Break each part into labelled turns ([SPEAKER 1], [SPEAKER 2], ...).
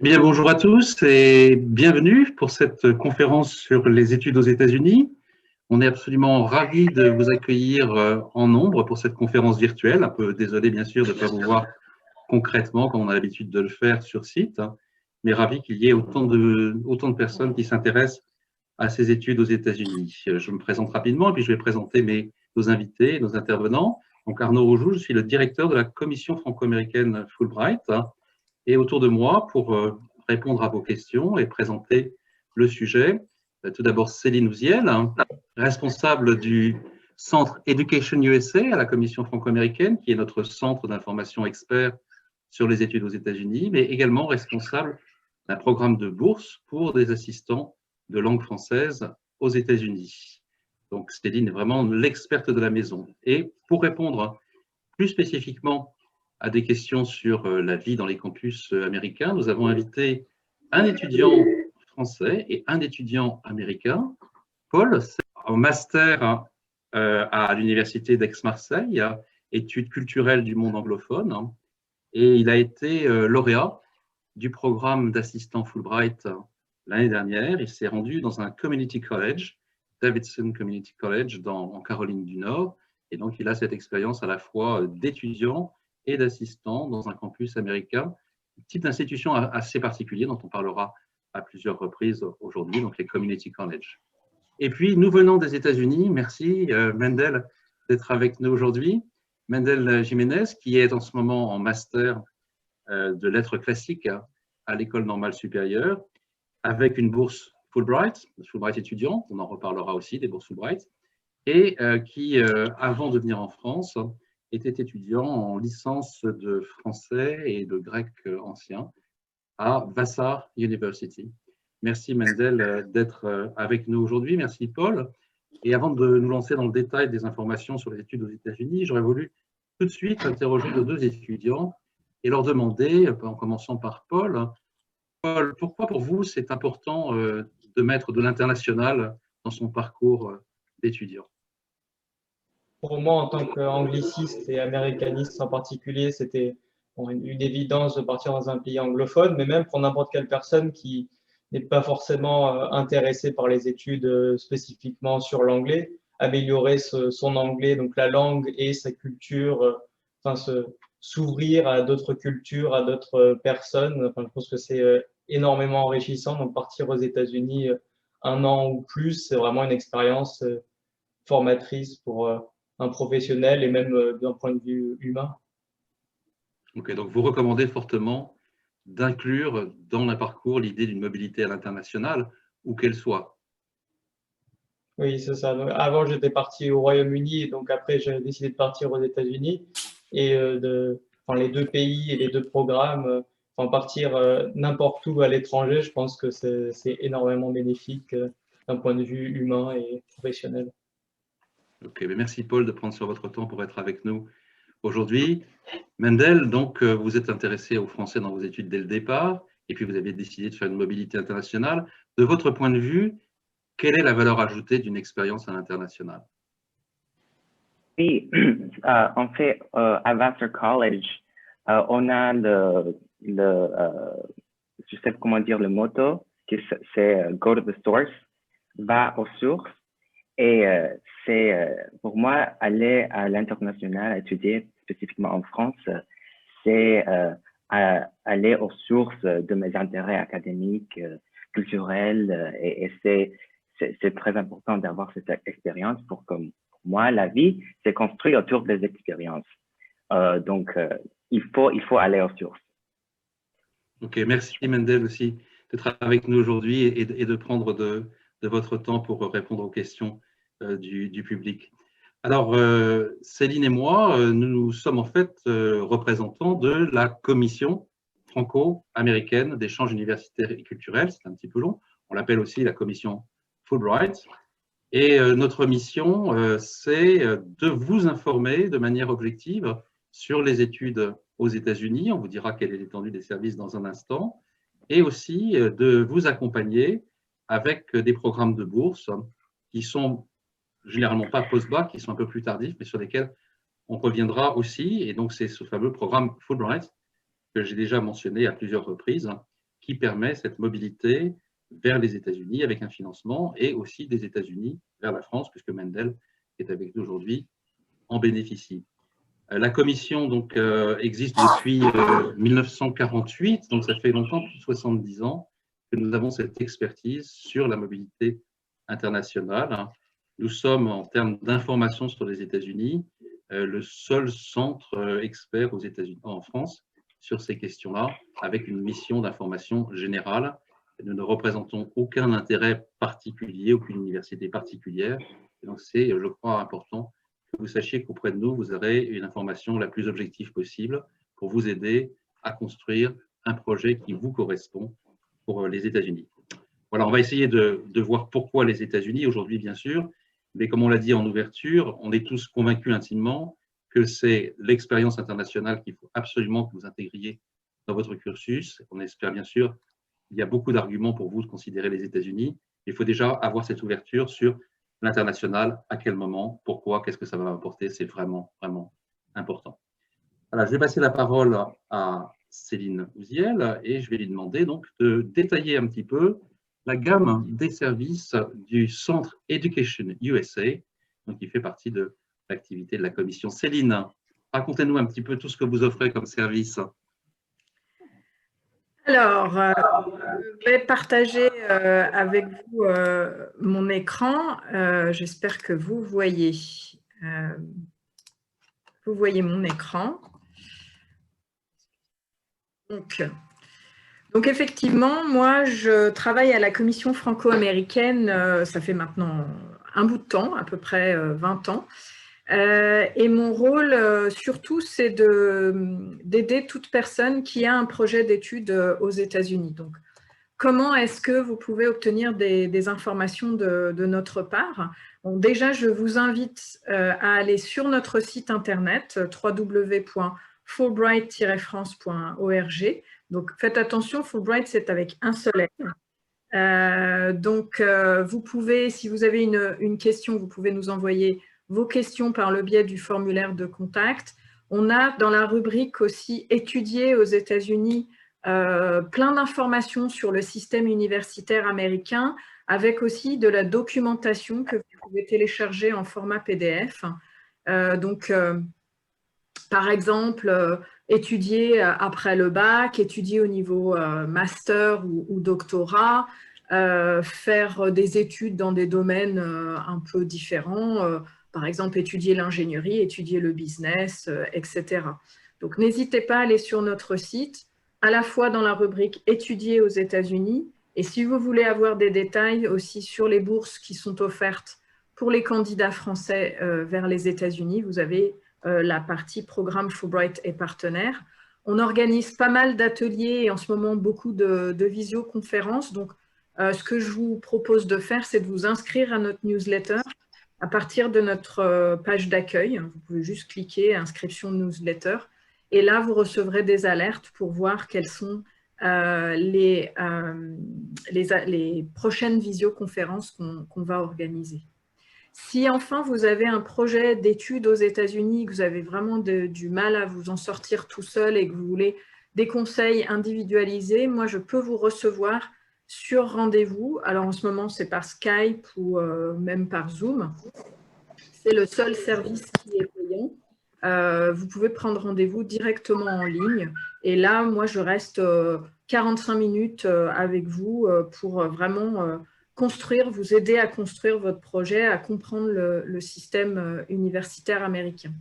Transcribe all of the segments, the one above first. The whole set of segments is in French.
[SPEAKER 1] Bien, bonjour à tous et bienvenue pour cette conférence sur les études aux États-Unis. On est absolument ravis de vous accueillir en nombre pour cette conférence virtuelle. Un peu désolé, bien sûr, de ne pas vous voir concrètement comme on a l'habitude de le faire sur site, mais ravi qu'il y ait autant de personnes qui s'intéressent à ces études aux États-Unis. Je me présente rapidement et puis je vais présenter nos invités, nos intervenants. Donc Arnaud Roujoux, je suis le directeur de la commission franco-américaine Fulbright. Et autour de moi, pour répondre à vos questions et présenter le sujet, tout d'abord Céline Ouziel, responsable du Centre Education USA à la Commission franco-américaine, qui est notre centre d'information expert sur les études aux États-Unis, mais également responsable d'un programme de bourse pour des assistants de langue française aux États-Unis. Donc Céline est vraiment l'experte de la maison. Et pour répondre plus spécifiquement à des questions sur la vie dans les campus américains, nous avons invité un étudiant français et un étudiant américain. Paul, en master à l'université d'Aix-Marseille, études culturelles du monde anglophone, et il a été lauréat du programme d'assistant Fulbright l'année dernière. Il s'est rendu dans un community college, Davidson Community College en Caroline du Nord, et donc il a cette expérience à la fois d'étudiant et d'assistant dans un campus américain, un type d'institution assez particulier dont on parlera à plusieurs reprises aujourd'hui, donc les community colleges. Et puis, nous venons des États-Unis. Merci, Mendel, d'être avec nous aujourd'hui. Mendel Jiménez, qui est en ce moment en master de lettres classiques à l'École normale supérieure, avec une bourse Fulbright étudiant, on en reparlera aussi des bourses Fulbright, et qui, avant de venir en France, était étudiant en licence de français et de grec ancien à Vassar University. Merci Mendel d'être avec nous aujourd'hui. Merci Paul. Et avant de nous lancer dans le détail des informations sur les études aux États-Unis, j'aurais voulu tout de suite interroger nos deux étudiants et leur demander, en commençant par Paul, Paul, pourquoi pour vous c'est important de mettre de l'international dans son parcours d'étudiant?
[SPEAKER 2] Pour moi, en tant qu'angliciste et américaniste en particulier, c'était une évidence de partir dans un pays anglophone, mais même pour n'importe quelle personne qui n'est pas forcément intéressée par les études spécifiquement sur l'anglais, améliorer son anglais, donc la langue et sa culture, enfin s'ouvrir à d'autres cultures, à d'autres personnes. Enfin, je pense que c'est énormément enrichissant. Donc partir aux États-Unis un an ou plus, c'est vraiment une expérience formatrice pour un professionnel et même d'un point de vue humain.
[SPEAKER 1] Ok, donc vous recommandez fortement d'inclure dans le parcours l'idée d'une mobilité à l'international, où qu'elle soit.
[SPEAKER 2] Oui, c'est ça. Donc, avant, j'étais parti au Royaume-Uni et donc après, j'ai décidé de partir aux États-Unis et enfin, les deux pays et les deux programmes, enfin, partir n'importe où à l'étranger, je pense que c'est énormément bénéfique d'un point de vue humain et professionnel.
[SPEAKER 1] Ok, mais merci Paul de prendre sur votre temps pour être avec nous aujourd'hui. Mendel, donc vous êtes intéressé au français dans vos études dès le départ, et puis vous avez décidé de faire une mobilité internationale. De votre point de vue, quelle est la valeur ajoutée d'une expérience à l'international?
[SPEAKER 3] Oui, en fait, à Vassar College, on a je sais pas comment dire le motto, c'est Go to the source, va aux sources. Et c'est pour moi, aller à l'international, étudier spécifiquement en France, c'est aller aux sources de mes intérêts académiques, culturels, et c'est très important d'avoir cette expérience pour que moi, la vie, c'est construit autour des expériences. Donc, il faut aller aux sources.
[SPEAKER 1] Ok, merci Mendel aussi d'être avec nous aujourd'hui et de prendre de votre temps pour répondre aux questions du public. Alors, Céline et moi, nous sommes en fait représentants de la commission franco-américaine d'échanges universitaires et culturels. C'est un petit peu long. On l'appelle aussi la commission Fulbright. Et notre mission, c'est de vous informer de manière objective sur les études aux États-Unis. On vous dira quelle est l'étendue des services dans un instant. Et aussi de vous accompagner avec des programmes de bourse qui sont généralement pas post-bac, qui sont un peu plus tardifs, mais sur lesquels on reviendra aussi. Et donc, c'est ce fameux programme Fulbright que j'ai déjà mentionné à plusieurs reprises, qui permet cette mobilité vers les États-Unis avec un financement et aussi des États-Unis vers la France, puisque Mendel, qui est avec nous aujourd'hui, en bénéficie. La commission donc, existe depuis 1948, donc ça fait longtemps, plus de 70 ans, que nous avons cette expertise sur la mobilité internationale. Nous sommes, en termes d'information sur les États-Unis, le seul centre expert aux États-Unis, en France, sur ces questions-là, avec une mission d'information générale. Nous ne représentons aucun intérêt particulier, aucune université particulière. Et donc, c'est, je crois, important que vous sachiez qu'auprès de nous, vous aurez une information la plus objective possible pour vous aider à construire un projet qui vous correspond pour les États-Unis. Voilà, on va essayer de voir pourquoi les États-Unis aujourd'hui, bien sûr, mais comme on l'a dit en ouverture, on est tous convaincus intimement que c'est l'expérience internationale qu'il faut absolument que vous intégriez dans votre cursus. On espère bien sûr, il y a beaucoup d'arguments pour vous de considérer les États-Unis. Il faut déjà avoir cette ouverture sur l'international, à quel moment, pourquoi, qu'est-ce que ça va apporter, c'est vraiment, vraiment important. Voilà, je vais passer la parole à Céline Ouziel et je vais lui demander donc de détailler un petit peu la gamme des services du Centre Education USA, donc qui fait partie de l'activité de la commission. Céline, racontez-nous un petit peu tout ce que vous offrez comme service.
[SPEAKER 4] Alors, je vais partager avec vous mon écran. J'espère que vous voyez mon écran. Donc effectivement, moi, je travaille à la commission franco-américaine, ça fait maintenant un bout de temps, à peu près 20 ans. Et mon rôle, surtout, c'est d'aider toute personne qui a un projet d'études aux États-Unis. Donc, comment est-ce que vous pouvez obtenir des informations de notre part? Bon, déjà, je vous invite à aller sur notre site internet www.fulbright-france.org. Donc, faites attention, Fulbright, c'est avec un seul L. Donc, vous pouvez, si vous avez une question, vous pouvez nous envoyer vos questions par le biais du formulaire de contact. On a dans la rubrique aussi « Étudier aux États-Unis » plein d'informations sur le système universitaire américain, avec aussi de la documentation que vous pouvez télécharger en format PDF. Par exemple, étudier après le bac, étudier au niveau master ou doctorat, faire des études dans des domaines un peu différents, par exemple étudier l'ingénierie, étudier le business, etc. Donc n'hésitez pas à aller sur notre site, à la fois dans la rubrique « Étudier aux États-Unis » et si vous voulez avoir des détails aussi sur les bourses qui sont offertes pour les candidats français vers les États-Unis, vous avez la partie programme Fulbright et partenaires. On organise pas mal d'ateliers et en ce moment beaucoup de visioconférences. Donc, ce que je vous propose de faire, c'est de vous inscrire à notre newsletter à partir de notre page d'accueil. Vous pouvez juste cliquer « Inscription newsletter » et là, vous recevrez des alertes pour voir quelles sont les prochaines visioconférences qu'on va organiser. Si enfin vous avez un projet d'études aux États-Unis, que vous avez vraiment du mal à vous en sortir tout seul et que vous voulez des conseils individualisés, moi je peux vous recevoir sur rendez-vous. Alors en ce moment c'est par Skype ou même par Zoom. C'est le seul service qui est payant. Vous pouvez prendre rendez-vous directement en ligne. Et là, moi je reste 45 minutes avec vous pour vraiment vous aider à construire votre projet, à comprendre le système universitaire américain.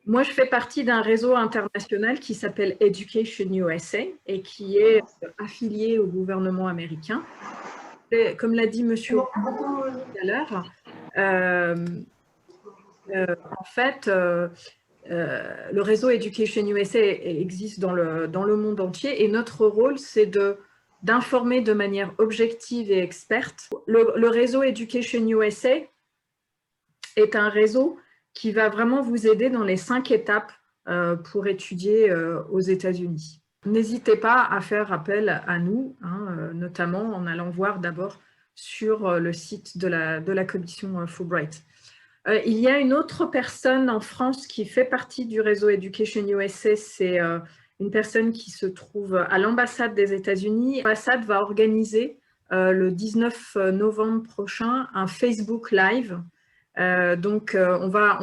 [SPEAKER 4] Moi, je fais partie d'un réseau international qui s'appelle Education USA et qui est affilié au gouvernement américain. Et, comme l'a dit monsieur tout à l'heure, en fait, le réseau Education USA existe dans le monde entier et notre rôle, c'est d'informer de manière objective et experte. Le réseau Education USA est un réseau qui va vraiment vous aider dans les 5 étapes pour étudier aux États-Unis. N'hésitez pas à faire appel à nous, notamment en allant voir d'abord sur le site de la commission Fulbright. Il y a une autre personne en France qui fait partie du réseau Education USA, c'est une personne qui se trouve à l'ambassade des États-Unis. L'ambassade va organiser le 19 novembre prochain un Facebook Live. Donc, on va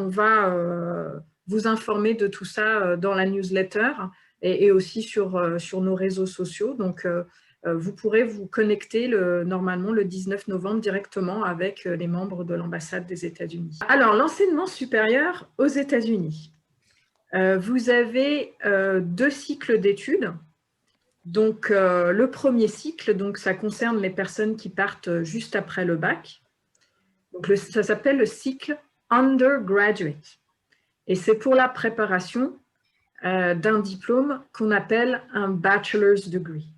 [SPEAKER 4] vous informer de tout ça dans la newsletter et aussi sur nos réseaux sociaux. Donc, vous pourrez vous connecter normalement le 19 novembre directement avec les membres de l'ambassade des États-Unis. Alors, l'enseignement supérieur aux États-Unis. Vous avez 2 cycles d'études. Donc, le premier cycle, donc, ça concerne les personnes qui partent juste après le bac. Donc, ça s'appelle le cycle undergraduate. Et c'est pour la préparation d'un diplôme qu'on appelle un bachelor's degree.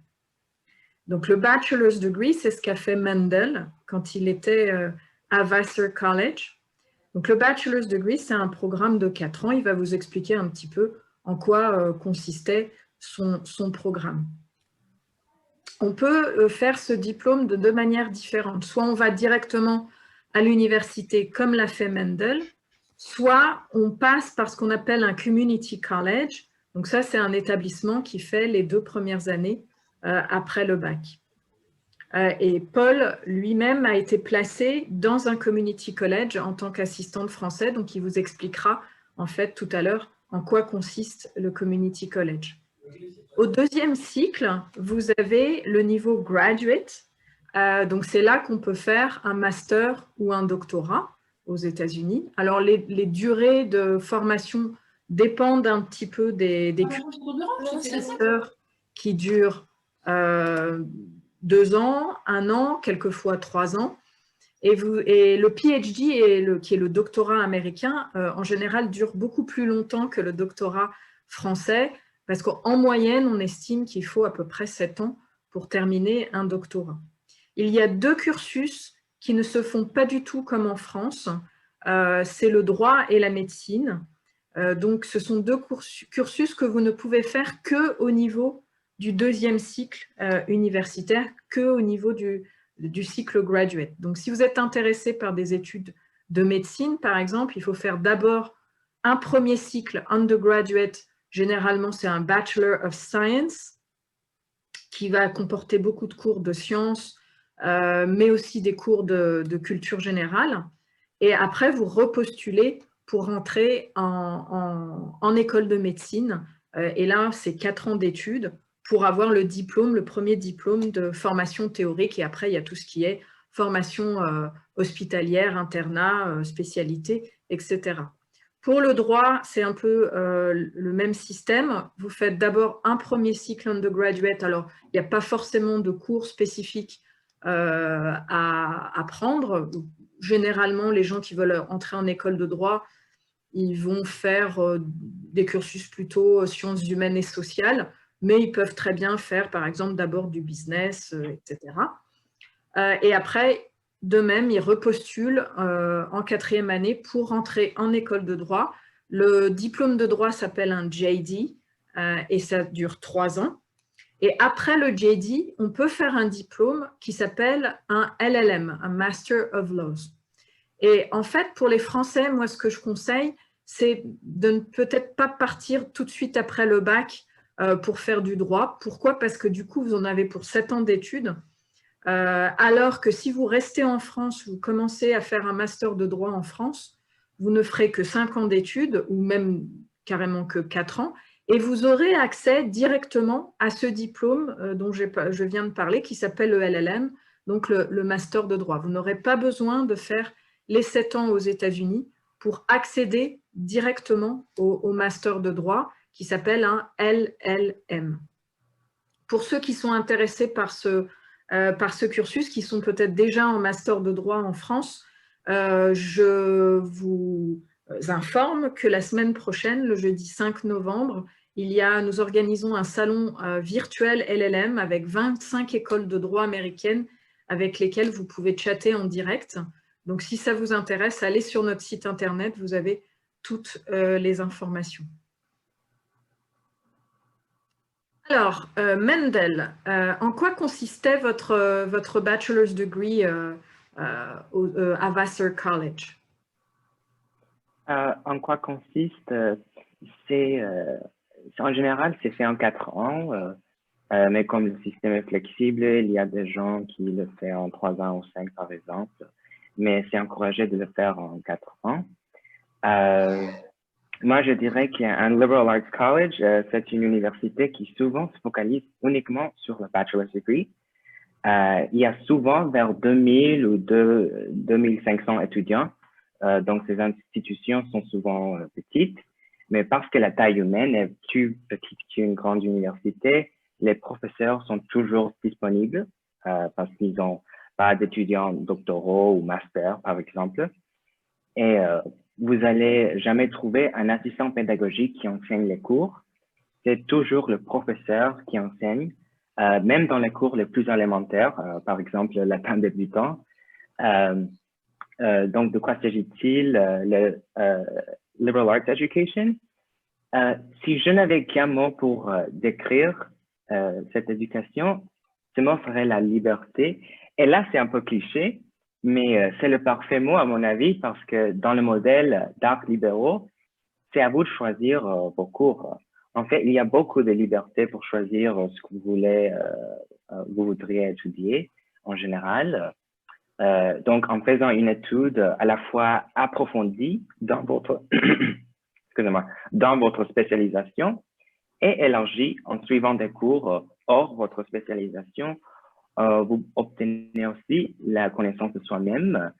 [SPEAKER 4] Donc, le bachelor's degree, c'est ce qu'a fait Mendel quand il était à Vassar College. Donc, le bachelor's degree, c'est un programme de 4 ans. Il va vous expliquer un petit peu en quoi consistait son programme. On peut faire ce diplôme de 2 manières différentes. Soit on va directement à l'université comme l'a fait Mendel, soit on passe par ce qu'on appelle un community college. Donc ça, c'est un établissement qui fait les 2 premières années après le bac. Et Paul lui-même a été placé dans un community college en tant qu'assistant de français, donc il vous expliquera en fait tout à l'heure en quoi consiste le community college. Au 2e cycle, vous avez le niveau graduate. Donc, c'est là qu'on peut faire un master ou un doctorat aux États-Unis. Alors, les durées de formation dépendent un petit peu des masters qui durent 2 ans, 1 an, quelquefois 3 ans. Et le PhD, qui est le doctorat américain, en général, dure beaucoup plus longtemps que le doctorat français, parce qu'en moyenne, on estime qu'il faut à peu près 7 ans pour terminer un doctorat. Il y a 2 cursus qui ne se font pas du tout comme en France. C'est le droit et la médecine. Donc, ce sont 2 cursus que vous ne pouvez faire qu'au niveau du 2e cycle universitaire, qu'au niveau du cycle graduate. Donc, si vous êtes intéressé par des études de médecine, par exemple, il faut faire d'abord un premier cycle undergraduate. Généralement, c'est un Bachelor of Science qui va comporter beaucoup de cours de sciences, mais aussi des cours de culture générale. Et après, vous repostulez pour rentrer en école de médecine. Et là, c'est 4 ans d'études pour avoir le diplôme, le premier diplôme de formation théorique. Et après, il y a tout ce qui est formation hospitalière, internat, spécialité, etc. Pour le droit, c'est un peu le même système. Vous faites d'abord un premier cycle undergraduate. Alors, il n'y a pas forcément de cours spécifiques à prendre. Généralement, les gens qui veulent entrer en école de droit, ils vont faire des cursus plutôt sciences humaines et sociales, mais ils peuvent très bien faire, par exemple, d'abord du business, etc. Et après, de même, ils repostulent en 4e année pour rentrer en école de droit. Le diplôme de droit s'appelle un JD et ça dure 3 ans. Et après le JD, on peut faire un diplôme qui s'appelle un LLM, un Master of Laws. Et en fait, pour les Français, moi, ce que je conseille, c'est de ne peut-être pas partir tout de suite après le bac pour faire du droit. Pourquoi? Parce que du coup, vous en avez pour 7 ans d'études. Alors que si vous restez en France, vous commencez à faire un master de droit en France, vous ne ferez que 5 ans d'études ou même carrément que 4 ans et vous aurez accès directement à ce diplôme dont je viens de parler qui s'appelle le LLM, donc le master de droit. Vous n'aurez pas besoin de faire les 7 ans aux États-Unis pour accéder directement au master de droit qui s'appelle un LLM. Pour ceux qui sont intéressés par ce cursus, qui sont peut-être déjà en master de droit en France, je vous informe que la semaine prochaine, le jeudi 5 novembre, nous organisons un salon virtuel LLM avec 25 écoles de droit américaines avec lesquelles vous pouvez chatter en direct. Donc, si ça vous intéresse, allez sur notre site internet, vous avez toutes les informations. Alors, Mendel, en quoi consistait votre bachelor's degree à Vassar College?
[SPEAKER 3] En quoi consiste? C'est En général, c'est fait en 4 ans, mais comme le système est flexible, il y a des gens qui le font en 3 ans ou 5 par exemple, mais c'est encouragé de le faire en 4 ans. Moi, je dirais qu'il y a un Liberal Arts College, c'est une université qui souvent se focalise uniquement sur le bachelor's degree. Il y a souvent vers 2000 ou 2500 étudiants, donc ces institutions sont souvent petites, mais parce que la taille humaine est plus petite qu'une grande université, les professeurs sont toujours disponibles parce qu'ils n'ont pas d'étudiants doctoraux ou master, par exemple. Et vous n'allez jamais trouver un assistant pédagogique qui enseigne les cours. C'est toujours le professeur qui enseigne, même dans les cours les plus élémentaires, par exemple le latin débutant. Donc, de quoi s'agit-il? Le Liberal Arts Education. Si je n'avais qu'un mot pour décrire cette éducation, ce mot serait la liberté. Et là, c'est un peu cliché, mais c'est le parfait mot à mon avis parce que dans le modèle d'arts libéraux, c'est à vous de choisir vos cours. En fait, il y a beaucoup de liberté pour choisir ce que vous voudriez étudier en général. Donc, en faisant une étude à la fois approfondie dans votre, excusez-moi, dans votre spécialisation et élargie en suivant des cours hors votre spécialisation, vous obtenez aussi la connaissance de soi-même.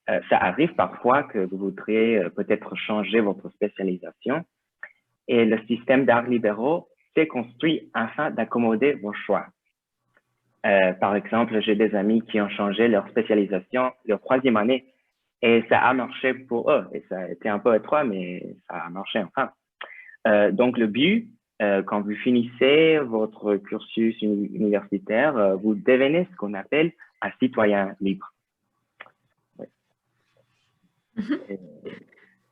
[SPEAKER 3] Ça arrive parfois que vous voudriez peut-être changer votre spécialisation et le système d'arts libéraux s'est construit afin d'accommoder vos choix. Par exemple, j'ai des amis qui ont changé leur spécialisation leur 3e année et ça a marché pour eux. Et ça a été un peu étroit, mais ça a marché enfin. Donc, le but, quand vous finissez votre cursus universitaire, vous devenez ce qu'on appelle un citoyen libre. Ouais.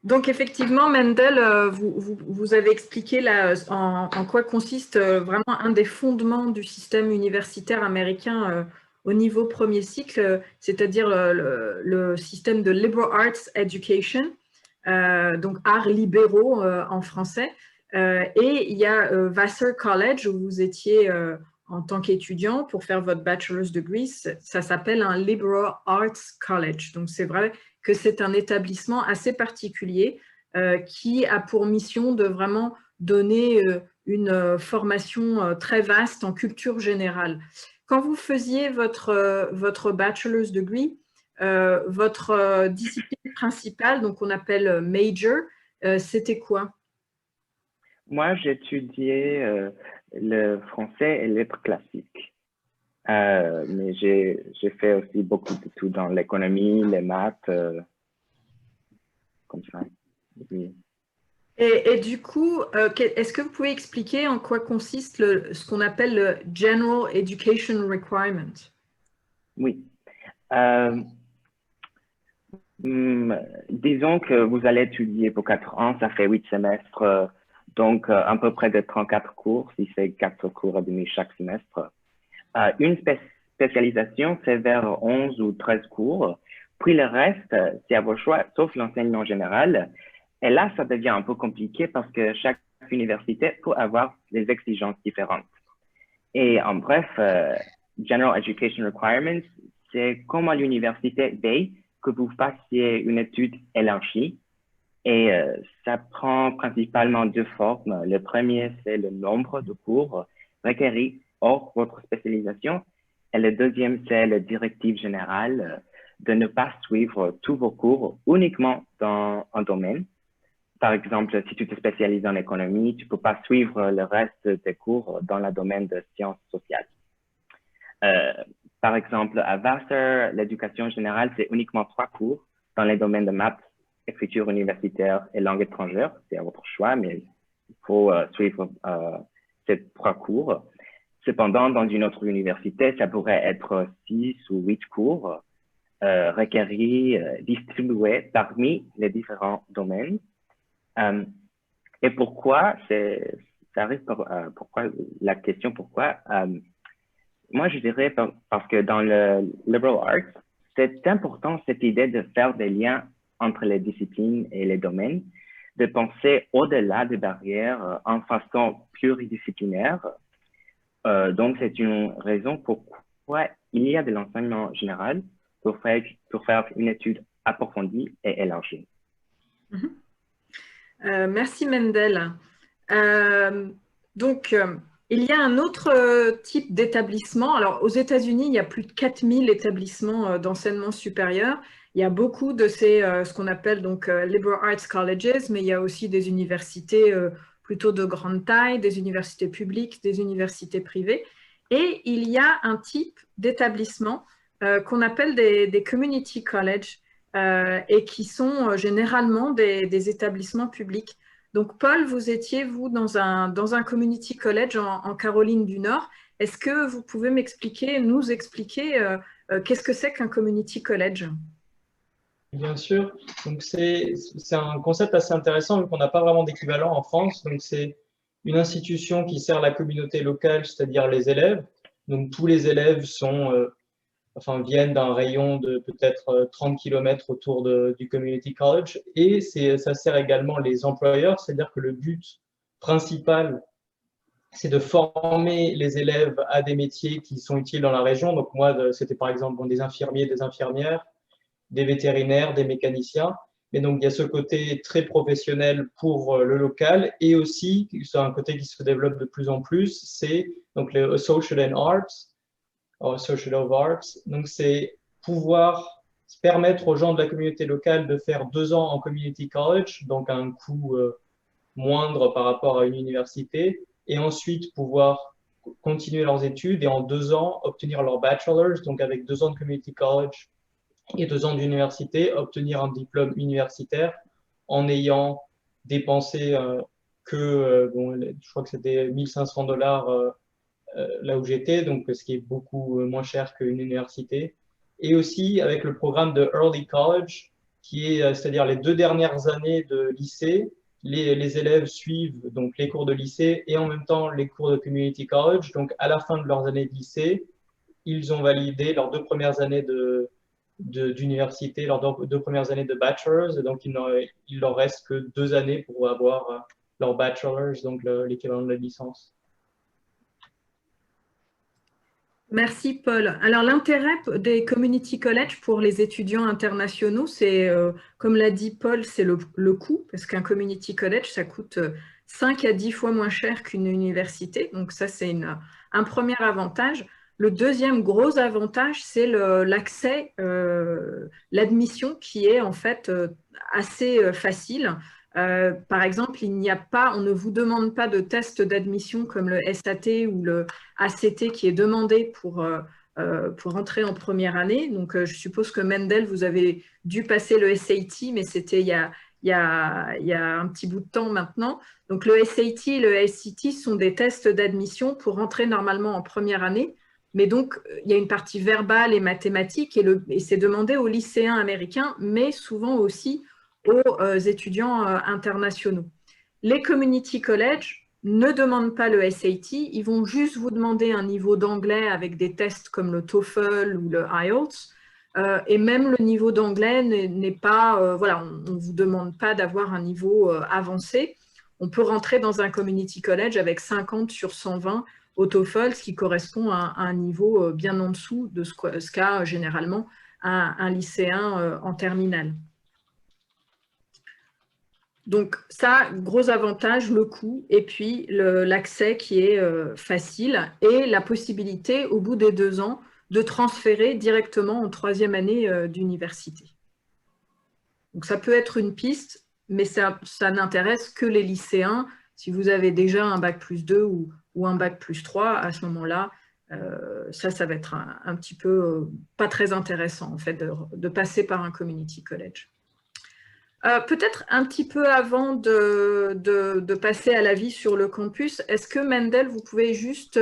[SPEAKER 4] Donc, effectivement, Mendel, vous avez expliqué là, en quoi consiste vraiment un des fondements du système universitaire américain au niveau premier cycle, c'est-à-dire le système de Liberal Arts Education, donc arts libéraux en français. Et il y a Vassar College, où vous étiez en tant qu'étudiant pour faire votre bachelor's degree. Ça s'appelle un Liberal Arts College. Donc, c'est vrai que c'est un établissement assez particulier qui a pour mission de vraiment donner une formation très vaste en culture générale. Quand vous faisiez votre bachelor's degree, votre discipline principale, donc on appelle major, c'était quoi?
[SPEAKER 3] Moi, j'étudiais le français et lettres classiques. Mais j'ai fait aussi beaucoup d'études dans l'économie, les maths, comme ça. Oui.
[SPEAKER 4] Et du coup, est-ce que vous pouvez expliquer en quoi consiste ce qu'on appelle le General Education Requirement?
[SPEAKER 3] Oui. Disons que vous allez étudier pour 4 ans, ça fait 8 semestres, donc à peu près de 34 cours, si c'est 4 cours et demi chaque semestre. Une spécialisation, c'est vers 11 ou 13 cours. Puis le reste, c'est à vos choix, sauf l'enseignement général. Et là, ça devient un peu compliqué parce que chaque université peut avoir des exigences différentes. Et en bref, General Education Requirements, c'est comment l'université veille que vous fassiez une étude élargie. Et ça prend principalement 2 formes. Le premier, c'est le nombre de cours requis hors votre spécialisation. Et le deuxième, c'est la directive générale de ne pas suivre tous vos cours uniquement dans un domaine. Par exemple, si tu te spécialises en économie, tu ne peux pas suivre le reste des cours dans le domaine de sciences sociales. Par exemple, à Vassar, l'éducation générale, c'est uniquement 3 cours dans les domaines de maths, écriture universitaire et langue étrangère. C'est à votre choix, mais il faut suivre ces 3 cours. Cependant, dans une autre université, ça pourrait être 6 ou 8 cours requis, distribués parmi les différents domaines. Et pourquoi, ça arrive pourquoi, la question pourquoi, moi je dirais parce que dans le liberal arts, c'est important cette idée de faire des liens entre les disciplines et les domaines. de penser au-delà des barrières en façon pluridisciplinaire. Donc, c'est une raison pourquoi il y a de l'enseignement général pour faire une étude approfondie et élargie.
[SPEAKER 4] Merci Mendel. Il y a un autre type d'établissement. Alors, aux États-Unis, il y a plus de 4000 établissements d'enseignement supérieur. Il y a beaucoup de ce qu'on appelle donc liberal arts colleges, mais il y a aussi des universités plutôt de grande taille, des universités publiques, des universités privées. Et il y a un type d'établissement qu'on appelle des community colleges et qui sont généralement des établissements publics. Donc, Paul, vous étiez, vous, dans un community college en Caroline du Nord. Est-ce que vous pouvez nous expliquer qu'est-ce que c'est qu'un community college?
[SPEAKER 2] Bien sûr. Donc, c'est un concept assez intéressant vu qu'on n'a pas vraiment d'équivalent en France. Donc, c'est une institution qui sert la communauté locale, c'est-à-dire les élèves. Donc, tous les élèves viennent d'un rayon de peut-être 30 km autour du community college. Et ça sert également les employeurs, c'est-à-dire que le but principal, c'est de former les élèves à des métiers qui sont utiles dans la région. Donc moi, c'était par exemple des infirmiers, des infirmières, des vétérinaires, des mécaniciens. Mais donc il y a ce côté très professionnel pour le local et aussi, c'est un côté qui se développe de plus en plus, c'est donc le social and arts, social of arts. Donc, c'est pouvoir permettre aux gens de la communauté locale de faire 2 ans en community college, donc à un coût moindre par rapport à une université, et ensuite pouvoir continuer leurs études et en 2 ans obtenir leur bachelor's, donc avec 2 ans de community college et 2 ans d'université, obtenir un diplôme universitaire en ayant dépensé je crois que c'était $1500 là où j'étais, donc ce qui est beaucoup moins cher qu'une université. Et aussi avec le programme de Early College, qui est, c'est-à-dire les 2 dernières années de lycée, les élèves suivent donc les cours de lycée et en même temps les cours de Community College. Donc à la fin de leurs années de lycée, ils ont validé leurs 2 premières années d'université, leurs 2 premières années de bachelor's, et donc il leur reste que 2 années pour avoir leur bachelor's, donc l'équivalent de la licence.
[SPEAKER 4] Merci Paul. Alors l'intérêt des community college pour les étudiants internationaux, c'est, comme l'a dit Paul, c'est le coût, parce qu'un community college, ça coûte 5 à 10 fois moins cher qu'une université. Donc ça, c'est un premier avantage. Le deuxième gros avantage, c'est l'accès, l'admission qui est en fait assez facile. Par exemple, on ne vous demande pas de test d'admission comme le SAT ou le ACT qui est demandé pour entrer en première année. Donc, je suppose que Mendel, vous avez dû passer le SAT, mais c'était il y a un petit bout de temps maintenant. Donc, le SAT et le SAT sont des tests d'admission pour entrer normalement en première année. Mais donc, il y a une partie verbale et mathématique et c'est demandé aux lycéens américains, mais souvent aussi aux étudiants internationaux. Les community college ne demandent pas le SAT, ils vont juste vous demander un niveau d'anglais avec des tests comme le TOEFL ou le IELTS. Et même le niveau d'anglais n'est pas, on ne vous demande pas d'avoir un niveau avancé. On peut rentrer dans un community college avec 50 sur 120 au TOEFL, ce qui correspond à un niveau bien en dessous de ce qu'a généralement un lycéen en terminale. Donc ça, gros avantage, le coût, et puis l'accès qui est facile, et la possibilité, au bout des 2 ans, de transférer directement en 3e année d'université. Donc ça peut être une piste, mais ça n'intéresse que les lycéens. Si vous avez déjà un bac+2 ou un bac+3, à ce moment-là, ça va être un petit peu pas très intéressant en fait de passer par un community college. Peut-être un petit peu avant de passer à la vie sur le campus, est-ce que Mendel, vous pouvez juste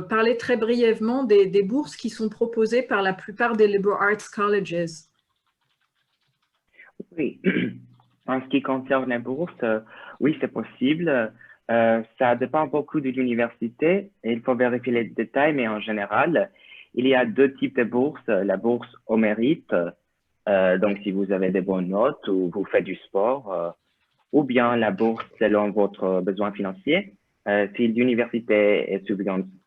[SPEAKER 4] parler très brièvement des bourses qui sont proposées par la plupart des liberal arts colleges?
[SPEAKER 3] Oui, en ce qui concerne les bourses, oui, c'est possible. Ça dépend beaucoup de l'université et il faut vérifier les détails, mais en général, il y a 2 types de bourses. La bourse au mérite, donc si vous avez des bonnes notes ou vous faites du sport, ou bien la bourse selon votre besoin financier. Si l'université est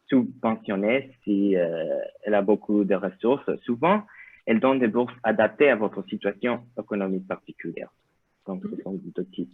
[SPEAKER 3] subventionnée, si elle a beaucoup de ressources, souvent, elle donne des bourses adaptées à votre situation économique particulière. Donc, ce sont deux types.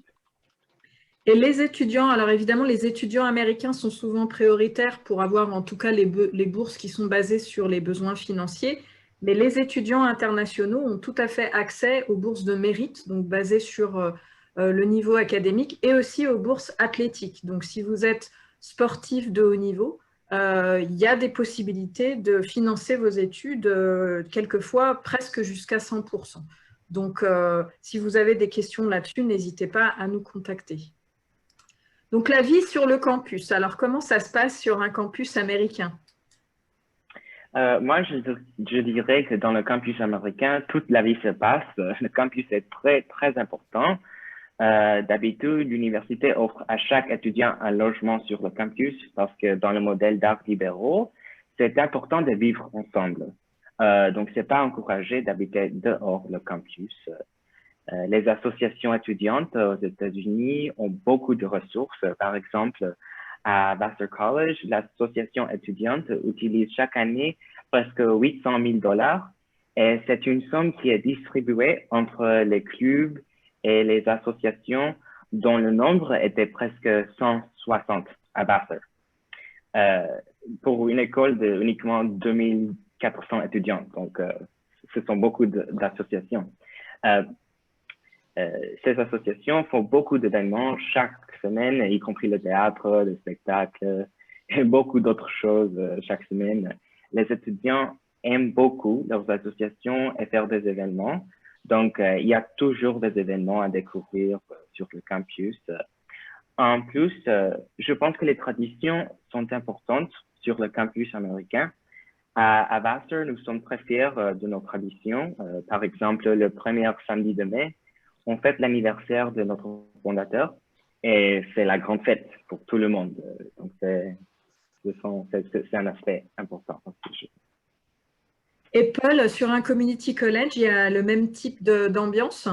[SPEAKER 4] Et les étudiants, alors évidemment, les étudiants américains sont souvent prioritaires pour avoir en tout cas les bourses qui sont basées sur les besoins financiers, mais les étudiants internationaux ont tout à fait accès aux bourses de mérite, donc basées sur le niveau académique, et aussi aux bourses athlétiques. Donc si vous êtes sportif de haut niveau, il y a des possibilités de financer vos études, quelquefois presque jusqu'à 100%. Donc si vous avez des questions là-dessus, n'hésitez pas à nous contacter. Donc, la vie sur le campus. Alors, comment ça se passe sur un campus américain?
[SPEAKER 3] Moi, je dirais que dans le campus américain, toute la vie se passe. Le campus est très, très important. D'habitude, l'université offre à chaque étudiant un logement sur le campus parce que dans le modèle d'arts libéraux, c'est important de vivre ensemble. Donc, c'est pas encouragé d'habiter dehors le campus. Les associations étudiantes aux États-Unis ont beaucoup de ressources. Par exemple, à Vassar College, l'association étudiante utilise chaque année presque 800 000 $ et c'est une somme qui est distribuée entre les clubs et les associations dont le nombre était presque 160 à Vassar. Pour une école de uniquement 2400 étudiants. Donc, ce sont beaucoup d'associations. Ces associations font beaucoup d'événements chaque semaine, y compris le théâtre, le spectacle et beaucoup d'autres choses chaque semaine. Les étudiants aiment beaucoup leurs associations et faire des événements. Donc, il y a toujours des événements à découvrir sur le campus. En plus, je pense que les traditions sont importantes sur le campus américain. À Vassar, nous sommes très fiers de nos traditions. Par exemple, le premier samedi de mai, on fête l'anniversaire de notre fondateur et c'est la grande fête pour tout le monde. Donc, c'est un aspect important.
[SPEAKER 4] Et Paul, sur un community college, il y a le même type d'ambiance?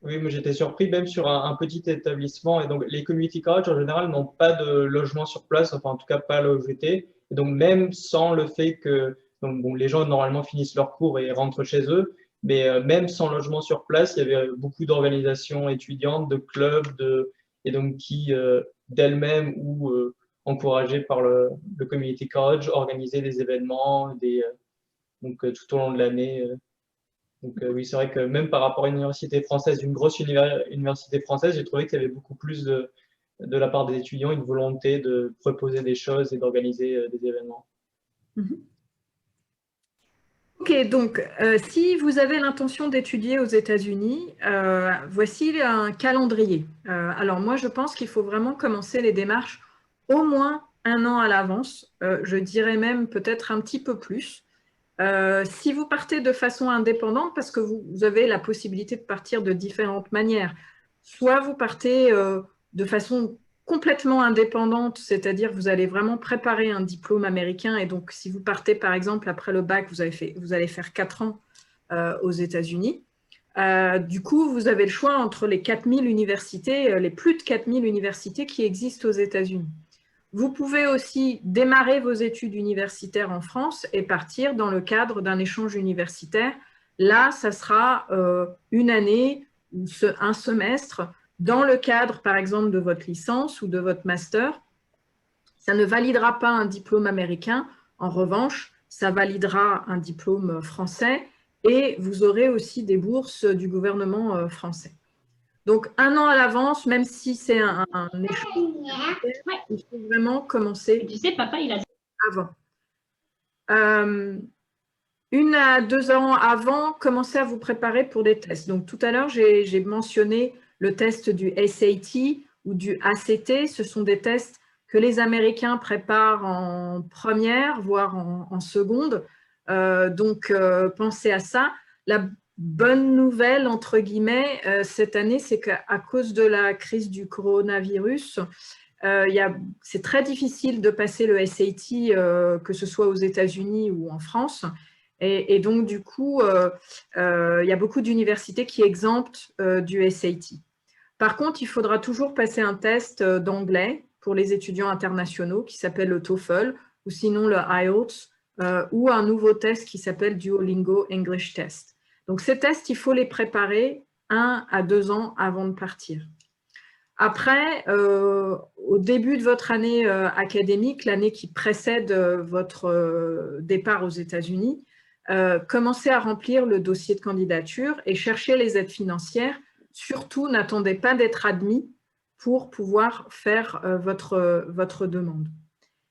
[SPEAKER 2] Oui, mais j'étais surpris même sur un petit établissement. Et donc, les community colleges, en général, n'ont pas de logement sur place, enfin, en tout cas, pas l'OGT. Et donc, même sans le fait que donc, bon, les gens, normalement, finissent leur cours et rentrent chez eux, mais même sans logement sur place, il y avait beaucoup d'organisations étudiantes, de clubs, et donc qui, d'elles-mêmes ou encouragées par le community college, organisaient des événements donc, tout au long de l'année. Donc oui, c'est vrai que même par rapport à une université française, une grosse université française, j'ai trouvé qu'il y avait beaucoup plus de la part des étudiants une volonté de proposer des choses et d'organiser des événements.
[SPEAKER 4] Ok, donc si vous avez l'intention d'étudier aux États-Unis, voici un calendrier. Alors moi, je pense qu'il faut vraiment commencer les démarches au moins 1 an à l'avance. Je dirais même peut-être un petit peu plus. Si vous partez de façon indépendante, parce que vous avez la possibilité de partir de différentes manières, soit vous partez de façon complètement indépendante, c'est-à-dire vous allez vraiment préparer un diplôme américain et donc si vous partez par exemple après le bac, vous allez faire 4 ans aux États-Unis. Du coup, vous avez le choix entre les 4000 universités, les plus de 4000 universités qui existent aux États-Unis. Vous pouvez aussi démarrer vos études universitaires en France et partir dans le cadre d'un échange universitaire. Là, ça sera une année ou un semestre dans le cadre, par exemple, de votre licence ou de votre master. Ça ne validera pas un diplôme américain. En revanche, ça validera un diplôme français et vous aurez aussi des bourses du gouvernement français. Donc, 1 an à l'avance, même si c'est un échange, il faut vraiment commencer.
[SPEAKER 5] Tu sais, papa, il a
[SPEAKER 4] avant. 1 à 2 ans avant, commencez à vous préparer pour des tests. Donc, tout à l'heure, j'ai mentionné le test du SAT ou du ACT. Ce sont des tests que les Américains préparent en première, voire en seconde. Donc, pensez à ça. La bonne nouvelle, entre guillemets, cette année, c'est qu'à cause de la crise du coronavirus, c'est très difficile de passer le SAT, que ce soit aux États-Unis ou en France. Et donc, du coup, il y a beaucoup d'universités qui exemptent du SAT. Par contre, il faudra toujours passer un test d'anglais pour les étudiants internationaux qui s'appelle le TOEFL ou sinon le IELTS ou un nouveau test qui s'appelle Duolingo English Test. Donc, ces tests, il faut les préparer 1 à 2 ans avant de partir. Après, au début de votre année académique, l'année qui précède votre départ aux États-Unis, commencez à remplir le dossier de candidature et cherchez les aides financières. Surtout, n'attendez pas d'être admis pour pouvoir faire votre demande.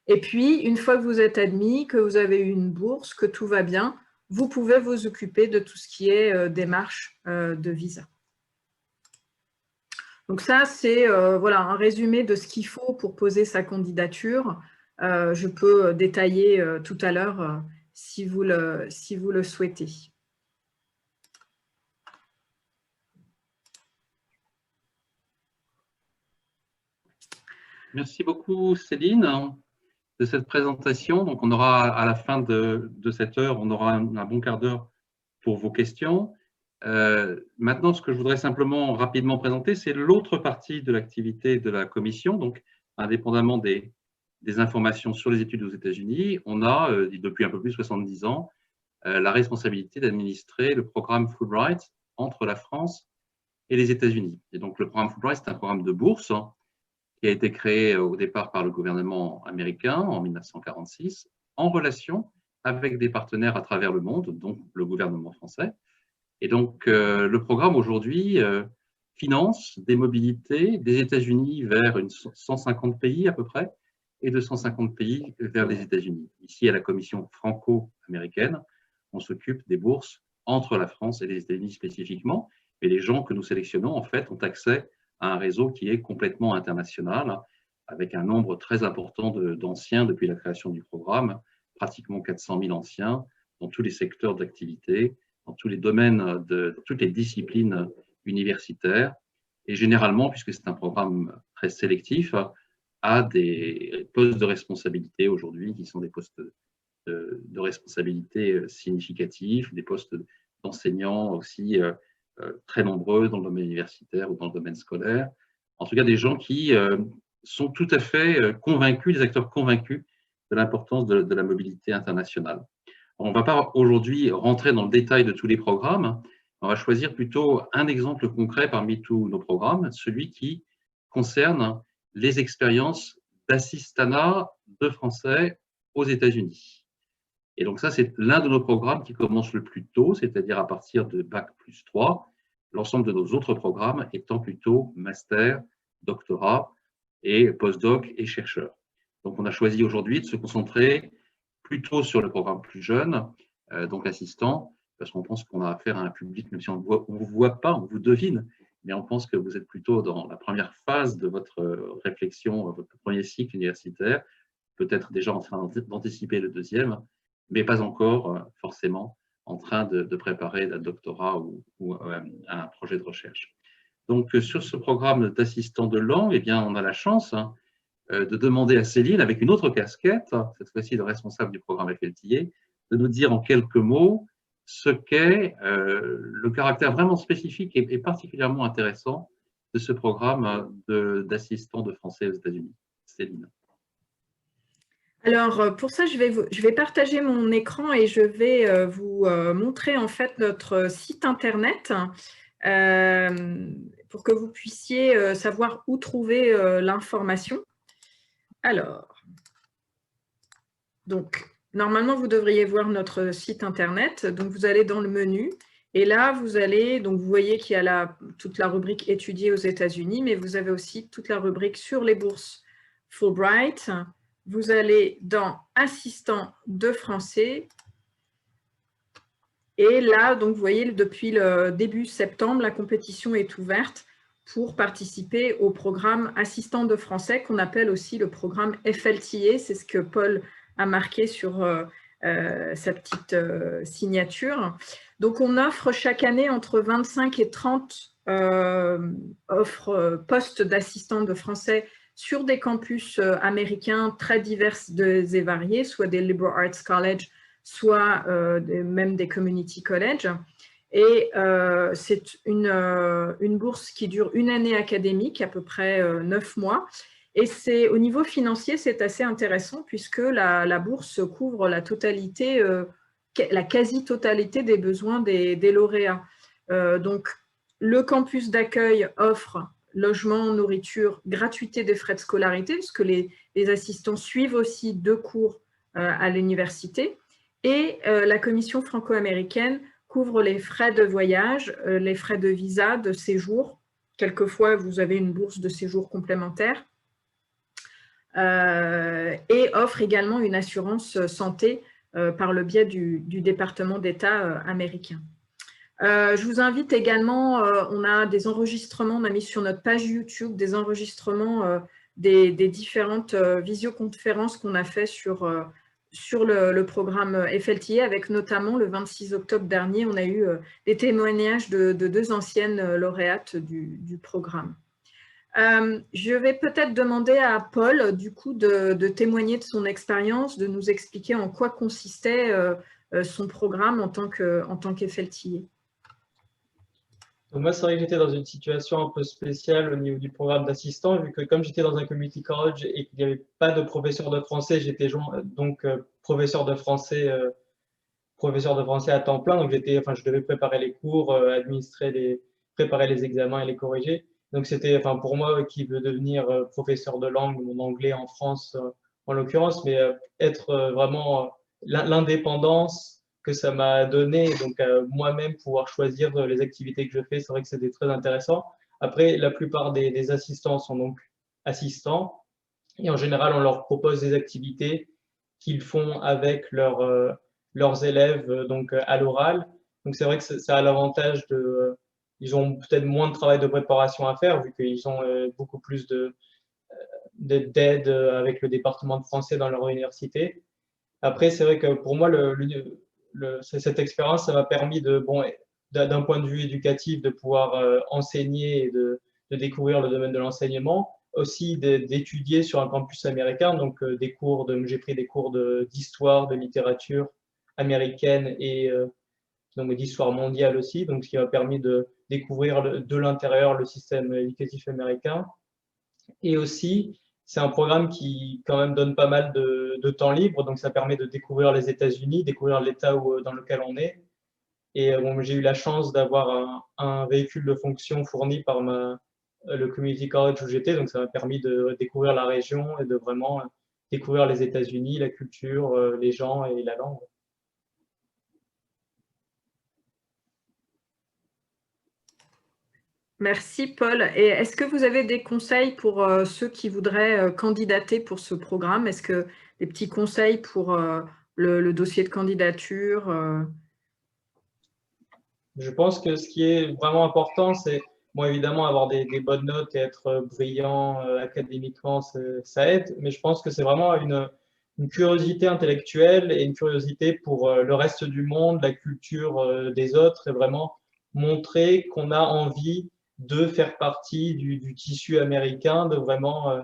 [SPEAKER 4] Et puis, une fois que vous êtes admis, que vous avez eu une bourse, que tout va bien, vous pouvez vous occuper de tout ce qui est démarche de visa. Donc ça, c'est voilà, un résumé de ce qu'il faut pour poser sa candidature. Je peux détailler tout à l'heure si vous le souhaitez.
[SPEAKER 1] Merci beaucoup, Céline, de cette présentation. Donc, on aura à la fin de cette heure, on aura un bon quart d'heure pour vos questions. Maintenant, ce que je voudrais simplement rapidement présenter, c'est l'autre partie de l'activité de la commission. Donc, indépendamment des informations sur les études aux États-Unis, on a, depuis un peu plus de 70 ans, la responsabilité d'administrer le programme Fulbright entre la France et les États-Unis. Et donc, le programme Fulbright, c'est un programme de bourse qui a été créé au départ par le gouvernement américain en 1946, en relation avec des partenaires à travers le monde, donc le gouvernement français. Et donc, le programme aujourd'hui finance des mobilités des États-Unis vers 150 pays à peu près, et de 150 pays vers les États-Unis. Ici, à la commission franco-américaine, on s'occupe des bourses entre la France et les États-Unis spécifiquement, et les gens que nous sélectionnons, en fait, ont accès à un réseau qui est complètement international, avec un nombre très important d'anciens depuis la création du programme, pratiquement 400 000 anciens dans tous les secteurs d'activité, dans tous les domaines, toutes les disciplines universitaires, et généralement, puisque c'est un programme très sélectif, à des postes de responsabilité aujourd'hui qui sont des postes de responsabilité significatifs, des postes d'enseignants aussi très nombreux dans le domaine universitaire ou dans le domaine scolaire. En tout cas, des gens qui sont tout à fait convaincus, des acteurs convaincus de l'importance de la mobilité internationale. On ne va pas aujourd'hui rentrer dans le détail de tous les programmes, on va choisir plutôt un exemple concret parmi tous nos programmes, celui qui concerne les expériences d'assistanat de Français aux États-Unis. Et donc ça, c'est l'un de nos programmes qui commence le plus tôt, c'est-à-dire à partir de Bac+3, l'ensemble de nos autres programmes étant plutôt master, doctorat et postdoc et chercheur. Donc on a choisi aujourd'hui de se concentrer plutôt sur le programme plus jeune, donc assistant, parce qu'on pense qu'on a affaire à un public, même si on ne vous voit pas, on vous devine, mais on pense que vous êtes plutôt dans la première phase de votre réflexion, votre premier cycle universitaire, peut-être déjà en train d'anticiper le deuxième, mais pas encore forcément en train de préparer un doctorat ou un projet de recherche. Donc, sur ce programme d'assistant de langue, eh bien, on a la chance de demander à Céline, avec une autre casquette, cette fois-ci de responsable du programme FLTA, de nous dire en quelques mots ce qu'est le caractère vraiment spécifique et particulièrement intéressant de ce programme d'assistant de français aux États-Unis. Céline.
[SPEAKER 4] Alors, pour ça, je vais partager mon écran et je vais vous montrer en fait notre site internet pour que vous puissiez savoir où trouver l'information. Alors, donc, normalement, vous devriez voir notre site internet. Donc, vous allez dans le menu et là, vous allez, donc vous voyez qu'il y a toute la rubrique étudier aux États-Unis, mais vous avez aussi toute la rubrique sur les bourses Fulbright. Vous allez dans assistant de français et là, donc vous voyez, depuis le début septembre, la compétition est ouverte pour participer au programme assistant de français qu'on appelle aussi le programme FLTA. C'est ce que Paul a marqué sur sa petite signature. Donc, on offre chaque année entre 25 et 30 postes d'assistants de français sur des campus américains très divers et variés, soit des liberal arts college, soit même des community college. Et c'est une bourse qui dure une année académique, à peu près 9 mois. Et au niveau financier, c'est assez intéressant puisque la bourse couvre la totalité, la quasi-totalité des besoins des lauréats. Donc, le campus d'accueil offre logement, nourriture, gratuité des frais de scolarité, puisque les assistants suivent aussi 2 cours à l'université. Et la commission franco-américaine couvre les frais de voyage, les frais de visa, de séjour. Quelquefois, vous avez une bourse de séjour complémentaire. Et offre également une assurance santé par le biais du département d'État américain. Je vous invite également, on a des enregistrements, on a mis sur notre page YouTube des enregistrements des différentes visioconférences qu'on a fait sur le programme FLTA, avec notamment le 26 octobre dernier, on a eu des témoignages de 2 anciennes lauréates du programme. Je vais peut-être demander à Paul, du coup, de témoigner de son expérience, de nous expliquer en quoi consistait son programme en tant qu'FLTA.
[SPEAKER 2] Donc moi, c'est vrai que j'étais dans une situation un peu spéciale au niveau du programme d'assistant, vu que comme j'étais dans un community college et qu'il n'y avait pas de professeur de français, j'étais donc professeur de français à temps plein. Donc je devais préparer les cours, préparer les examens et les corriger. Donc c'était, pour moi qui veut devenir professeur de langue, mon anglais en France en l'occurrence, mais être vraiment l'indépendance que ça m'a donné, donc moi-même pouvoir choisir les activités que je fais, c'est vrai que c'était très intéressant. Après, la plupart des assistants sont donc assistants et en général, on leur propose des activités qu'ils font avec leurs élèves donc à l'oral. Donc c'est vrai que ça a l'avantage ils ont peut-être moins de travail de préparation à faire vu qu'ils ont beaucoup plus d'aide avec le département de français dans leur université. Après, c'est vrai que pour moi, cette expérience, ça m'a permis d'un point de vue éducatif, de pouvoir enseigner et de découvrir le domaine de l'enseignement, aussi d'étudier sur un campus américain. Donc, j'ai pris des cours d'histoire, de littérature américaine et donc d'histoire mondiale aussi. Donc, ce qui m'a permis de découvrir de l'intérieur le système éducatif américain. Et aussi, c'est un programme qui quand même donne pas mal de temps libre, donc ça permet de découvrir les États-Unis, découvrir l'État dans lequel on est. Et j'ai eu la chance d'avoir un véhicule de fonction fourni par le community college où j'étais, donc ça m'a permis de découvrir la région et de vraiment découvrir les États-Unis, la culture, les gens et la langue.
[SPEAKER 4] Merci Paul. Et est-ce que vous avez des conseils pour ceux qui voudraient candidater pour ce programme? Est-ce que des petits conseils pour le dossier de candidature?
[SPEAKER 2] Je pense que ce qui est vraiment important, c'est évidemment avoir des bonnes notes et être brillant académiquement, ça aide, mais je pense que c'est vraiment une curiosité intellectuelle et une curiosité pour le reste du monde, la culture des autres, et vraiment montrer qu'on a envie de faire partie du tissu américain, de vraiment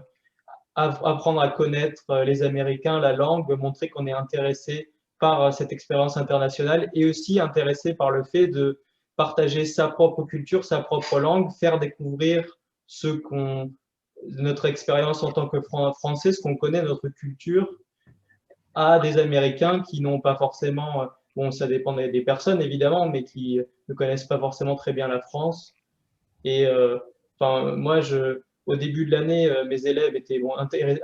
[SPEAKER 2] apprendre à connaître les Américains, la langue, montrer qu'on est intéressé par cette expérience internationale et aussi intéressé par le fait de partager sa propre culture, sa propre langue, faire découvrir notre expérience en tant que Français, ce qu'on connaît, notre culture, à des Américains qui n'ont pas forcément, ça dépend des personnes évidemment, mais qui ne connaissent pas forcément très bien la France. Et moi, au début de l'année, mes élèves étaient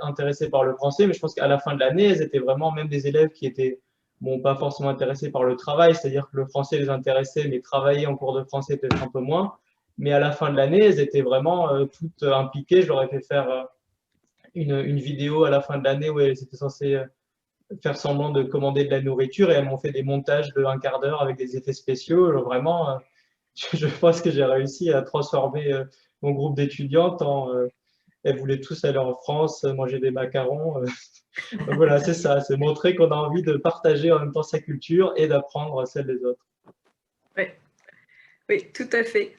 [SPEAKER 2] intéressés par le français, mais je pense qu'à la fin de l'année, ils étaient vraiment même des élèves qui étaient pas forcément intéressés par le travail, c'est-à-dire que le français les intéressait, mais travailler en cours de français peut-être un peu moins. Mais à la fin de l'année, elles étaient vraiment toutes impliquées. Je leur ai fait faire une vidéo à la fin de l'année où elles étaient censées faire semblant de commander de la nourriture et elles m'ont fait des montages de 1/4 d'heure avec des effets spéciaux. Vraiment, je pense que j'ai réussi à transformer mon groupe d'étudiantes elles voulaient tous aller en France, manger des macarons. Donc voilà, c'est ça, c'est montrer qu'on a envie de partager en même temps sa culture et d'apprendre celle des autres.
[SPEAKER 4] Oui, oui, tout à fait.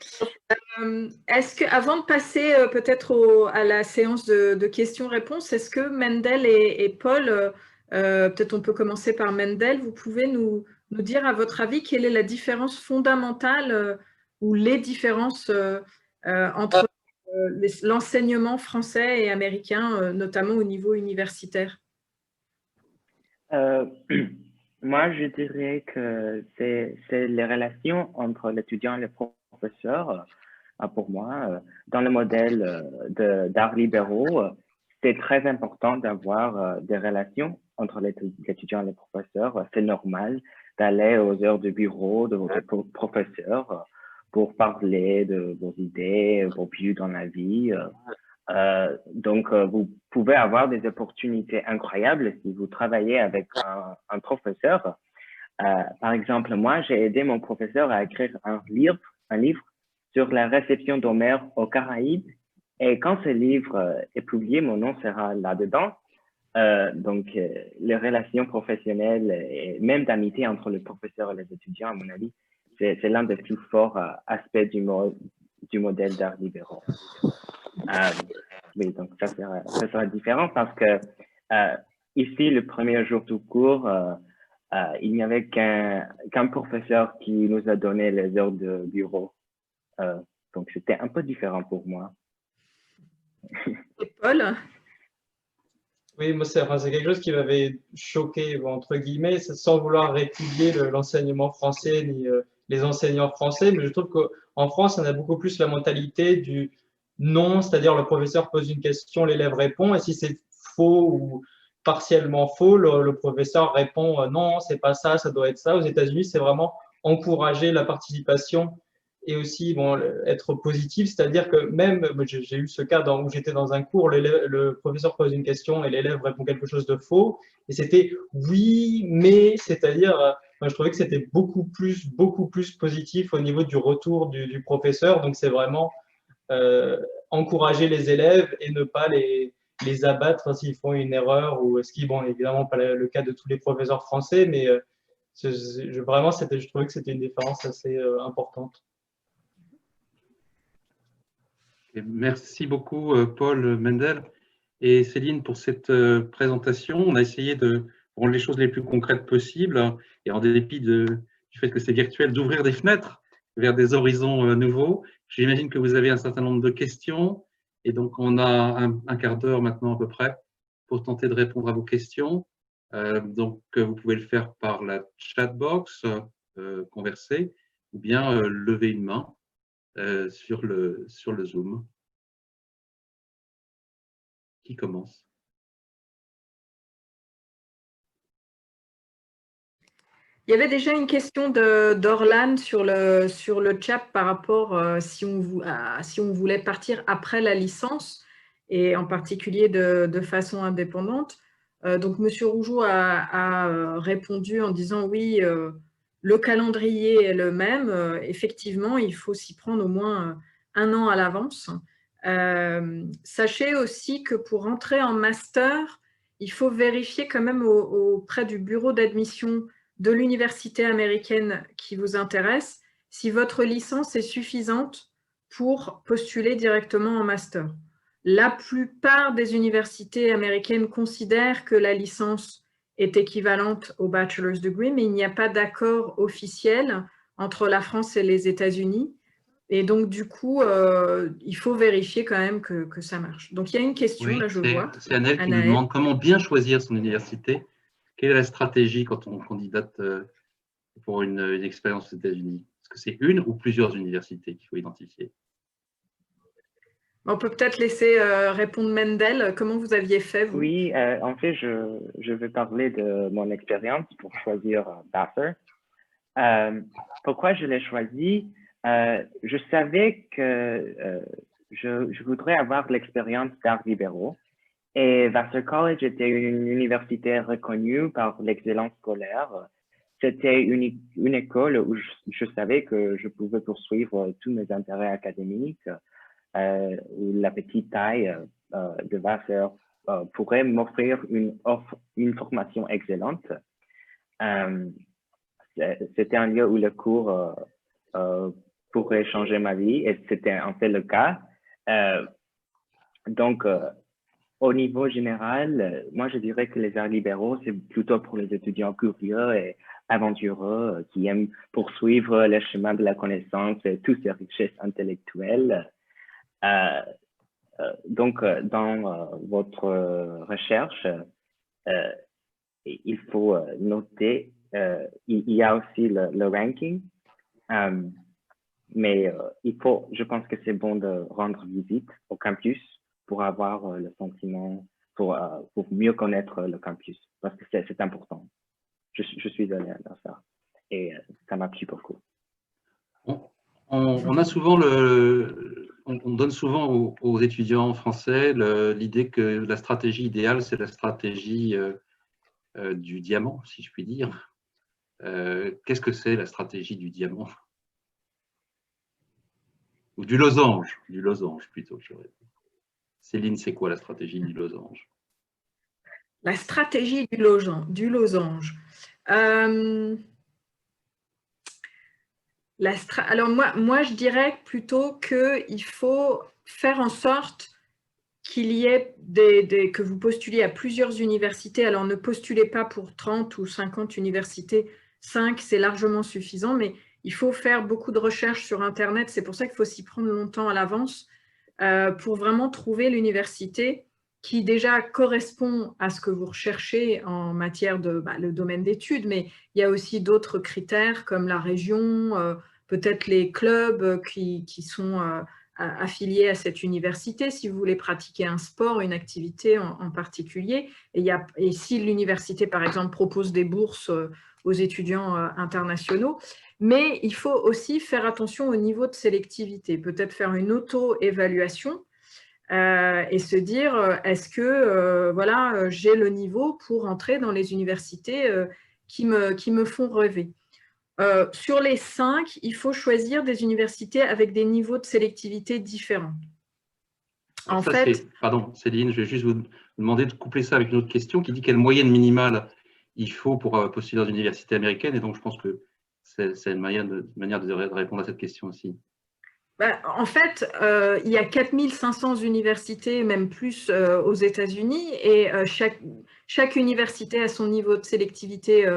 [SPEAKER 4] Est-ce que, avant de passer peut-être à la séance de questions-réponses, est-ce que Mendel et Paul, peut-être on peut commencer par Mendel, vous pouvez nous nous dire, à votre avis, quelle est la différence fondamentale ou les différences entre l'enseignement français et américain, notamment au niveau universitaire?
[SPEAKER 3] Moi, je dirais que c'est les relations entre l'étudiant et le professeur. Pour moi, dans le modèle d'arts libéraux, c'est très important d'avoir des relations entre l'étudiant et le professeur. C'est normal d'aller aux heures de bureau de votre professeur pour parler de vos idées, vos buts dans la vie. Donc, vous pouvez avoir des opportunités incroyables si vous travaillez avec un professeur. Par exemple, moi, j'ai aidé mon professeur à écrire un livre sur la réception d'Homère aux Caraïbes. Et quand ce livre est publié, mon nom sera là-dedans. Donc, les relations professionnelles et même d'amitié entre le professeur et les étudiants, à mon avis, c'est l'un des plus forts aspects du modèle d'art libéraux. Oui, donc ça sera différent parce que ici, le premier jour du cours, il n'y avait qu'un professeur qui nous a donné les heures de bureau. Donc, c'était un peu différent pour moi.
[SPEAKER 4] Et Paul?
[SPEAKER 2] Oui, moi, c'est quelque chose qui m'avait choqué, bon, entre guillemets, sans vouloir répudier l'enseignement français ni les enseignants français, mais je trouve qu'en France, on a beaucoup plus la mentalité du non, c'est-à-dire le professeur pose une question, l'élève répond, et si c'est faux ou partiellement faux, le professeur répond non, c'est pas ça, ça doit être ça. Aux États-Unis, c'est vraiment encourager la participation et aussi bon, être positif, c'est-à-dire que même, j'ai eu ce cas où j'étais dans un cours, le professeur pose une question et l'élève répond quelque chose de faux, et c'était oui, mais, c'est-à-dire, moi, je trouvais que c'était beaucoup plus positif au niveau du retour du professeur, donc c'est vraiment encourager les élèves et ne pas les abattre s'ils font une erreur, ou ce qui, bon, évidemment pas le cas de tous les professeurs français, mais vraiment, je trouvais que c'était une différence assez importante.
[SPEAKER 1] Et merci beaucoup, Paul Mendel et Céline, pour cette présentation. On a essayé de rendre les choses les plus concrètes possibles et en dépit du fait que c'est virtuel, d'ouvrir des fenêtres vers des horizons nouveaux. J'imagine que vous avez un certain nombre de questions et donc on a un quart d'heure maintenant à peu près pour tenter de répondre à vos questions. Donc vous pouvez le faire par la chat box, converser, ou bien lever une main sur le Zoom. Qui commence?
[SPEAKER 4] Il y avait déjà une question d'Orlan sur le chat par rapport si on voulait partir après la licence et en particulier de façon indépendante. Donc, M. Rougeau a répondu en disant oui, le calendrier est le même. Effectivement, il faut s'y prendre au moins un an à l'avance. Sachez aussi que pour entrer en master, il faut vérifier quand même auprès du bureau d'admission de l'université américaine qui vous intéresse si votre licence est suffisante pour postuler directement en master. La plupart des universités américaines considèrent que la licence est équivalente au bachelor's degree, mais il n'y a pas d'accord officiel entre la France et les États-Unis. Et donc, du coup, il faut vérifier quand même que ça marche. Donc, il y a une question,
[SPEAKER 1] Oui,
[SPEAKER 4] là, je vois.
[SPEAKER 1] c'est Annelle qui nous demande comment bien choisir son université. Quelle est la stratégie quand on candidate pour une expérience aux États-Unis? Est-ce que c'est une ou plusieurs universités qu'il faut identifier?
[SPEAKER 4] On peut peut-être laisser répondre Mendel. Comment vous aviez fait, vous?
[SPEAKER 3] Oui, en fait, je vais parler de mon expérience pour choisir Vassar. Pourquoi je l'ai choisi? Je savais que je voudrais avoir l'expérience d'arts libéraux. Et Vassar College était une université reconnue par l'excellence scolaire. C'était une école où je savais que je pouvais poursuivre tous mes intérêts académiques, où la petite taille de Vassar pourrait m'offrir une formation excellente. C'était un lieu où le cours pourrait changer ma vie, et c'était en fait le cas. Donc, au niveau général, moi, je dirais que les arts libéraux, c'est plutôt pour les étudiants curieux et aventureux, qui aiment poursuivre le chemin de la connaissance et toutes ces richesses intellectuelles. Donc, dans votre recherche, il faut noter, il y a aussi le ranking, mais je pense que c'est bon de rendre visite au campus pour avoir le sentiment, pour mieux connaître le campus, parce que c'est important. Je suis allé à ça et ça m'a plu beaucoup.
[SPEAKER 1] On a souvent on donne souvent aux étudiants français l'idée que la stratégie idéale, c'est la stratégie du diamant, si je puis dire. Qu'est-ce que c'est la stratégie du diamant? Ou du losange plutôt. Céline, c'est quoi la stratégie du losange?
[SPEAKER 4] La stratégie du losange. Alors moi, je dirais plutôt qu'il faut faire en sorte qu'il y ait que vous postuliez à plusieurs universités. Alors ne postulez pas pour 30 ou 50 universités, 5 c'est largement suffisant, mais il faut faire beaucoup de recherches sur Internet. C'est pour ça qu'il faut s'y prendre longtemps à l'avance pour vraiment trouver l'université qui déjà correspond à ce que vous recherchez en matière de le domaine d'études, mais il y a aussi d'autres critères comme la région, peut-être les clubs qui sont affiliés à cette université, si vous voulez pratiquer un sport, une activité en particulier. Et si l'université, par exemple, propose des bourses aux étudiants internationaux, mais il faut aussi faire attention au niveau de sélectivité, peut-être faire une auto-évaluation et se dire, est-ce que voilà, j'ai le niveau pour entrer dans les universités qui me font rêver. Sur les 5, il faut choisir des universités avec des niveaux de sélectivité différents.
[SPEAKER 1] En fait, pardon, Céline, je vais juste vous demander de coupler ça avec une autre question qui dit quelle moyenne minimale il faut pour postuler dans une université américaine. Et donc, je pense que c'est une manière de répondre à cette question aussi.
[SPEAKER 4] En fait, il y a 4500 universités, même plus aux États-Unis, et chaque université a son niveau de sélectivité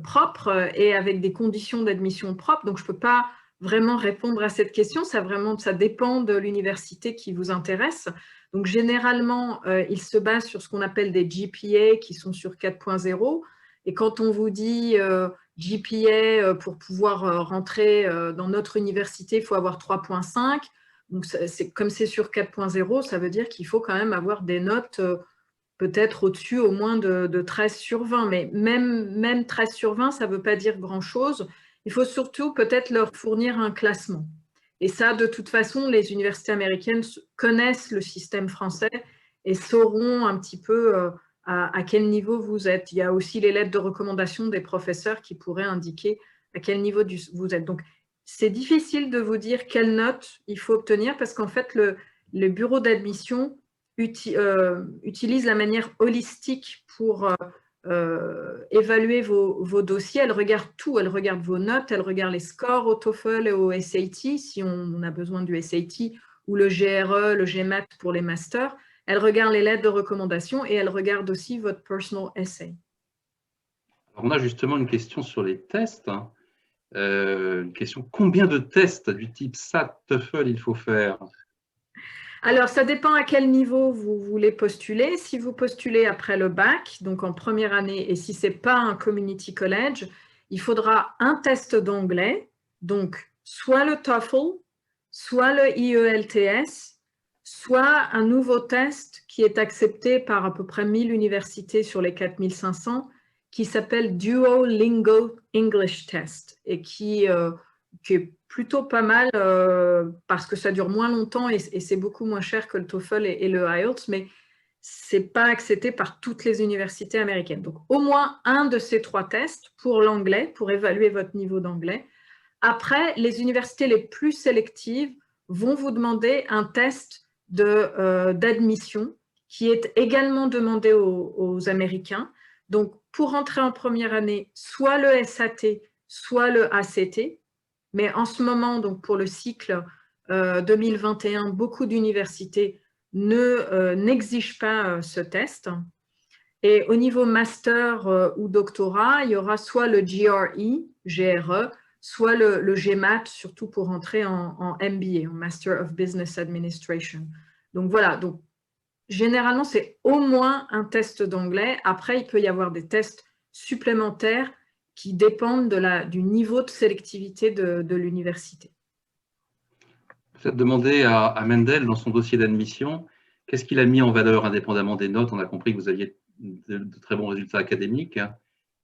[SPEAKER 4] propre et avec des conditions d'admission propres. Donc, je ne peux pas vraiment répondre à cette question. Ça dépend de l'université qui vous intéresse. Donc, généralement, ils se basent sur ce qu'on appelle des GPA qui sont sur 4.0. Et quand on vous dit GPA, pour pouvoir rentrer dans notre université, il faut avoir 3.5. Donc, comme c'est sur 4.0, ça veut dire qu'il faut quand même avoir des notes peut-être au-dessus au moins de 13 sur 20. Mais même 13 sur 20, ça ne veut pas dire grand-chose. Il faut surtout peut-être leur fournir un classement. Et ça, de toute façon, les universités américaines connaissent le système français et sauront un petit peu à quel niveau vous êtes. Il y a aussi les lettres de recommandation des professeurs qui pourraient indiquer à quel niveau vous êtes. Donc, c'est difficile de vous dire quelle note il faut obtenir parce qu'en fait, le bureau d'admission utilise la manière holistique pour évaluer vos dossiers. Elle regarde tout, elle regarde vos notes, elle regarde les scores au TOEFL et au SAT, si on a besoin du SAT, ou le GRE, le GMAT pour les masters. Elle regarde les lettres de recommandation et elle regarde aussi votre personal essay.
[SPEAKER 1] Alors, on a justement une question sur les tests. Une question, combien de tests du type SAT, TOEFL il faut faire?
[SPEAKER 4] Alors, ça dépend à quel niveau vous voulez postuler. Si vous postulez après le bac, donc en première année, et si ce n'est pas un community college, il faudra un test d'anglais, donc soit le TOEFL, soit le IELTS, soit un nouveau test qui est accepté par à peu près 1000 universités sur les 4500, qui s'appelle Duolingo English Test et qui est plutôt pas mal parce que ça dure moins longtemps et c'est beaucoup moins cher que le TOEFL et le IELTS, mais ce n'est pas accepté par toutes les universités américaines. Donc, au moins un de ces 3 tests pour l'anglais, pour évaluer votre niveau d'anglais. Après, les universités les plus sélectives vont vous demander un test d'admission qui est également demandé aux Américains. Donc, pour entrer en première année, soit le SAT, soit le ACT. Mais en ce moment, donc pour le cycle 2021, beaucoup d'universités n'exigent pas ce test. Et au niveau master ou doctorat, il y aura soit le GRE, soit le GMAT, surtout pour entrer en MBA, en Master of Business Administration. Donc voilà, donc, généralement, c'est au moins un test d'anglais. Après, il peut y avoir des tests supplémentaires qui dépendent du niveau de sélectivité de l'université.
[SPEAKER 1] Vous avez demandé à Mendel, dans son dossier d'admission, qu'est-ce qu'il a mis en valeur indépendamment des notes? On a compris que vous aviez de très bons résultats académiques.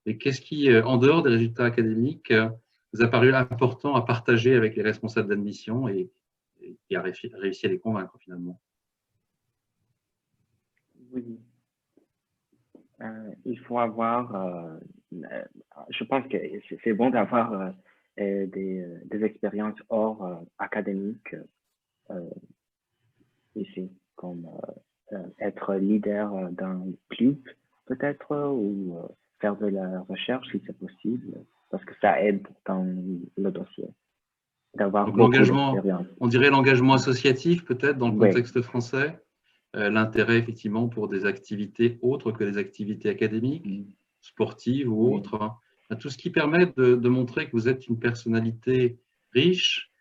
[SPEAKER 1] Et qu'est-ce qui, en dehors des résultats académiques, vous a paru important à partager avec les responsables d'admission et qui a réussi à les convaincre finalement?
[SPEAKER 3] Oui. Il faut avoir, je pense que c'est bon d'avoir des expériences hors académiques ici, comme être leader d'un club peut-être, ou faire de la recherche si c'est possible, parce que ça aide dans le dossier. D'avoir beaucoup d'expérience.
[SPEAKER 1] On dirait l'engagement associatif peut-être dans le contexte français. L'intérêt effectivement pour des activités autres que les activités académiques, sportives ou autres. Tout ce qui permet de montrer que vous êtes une personnalité riche,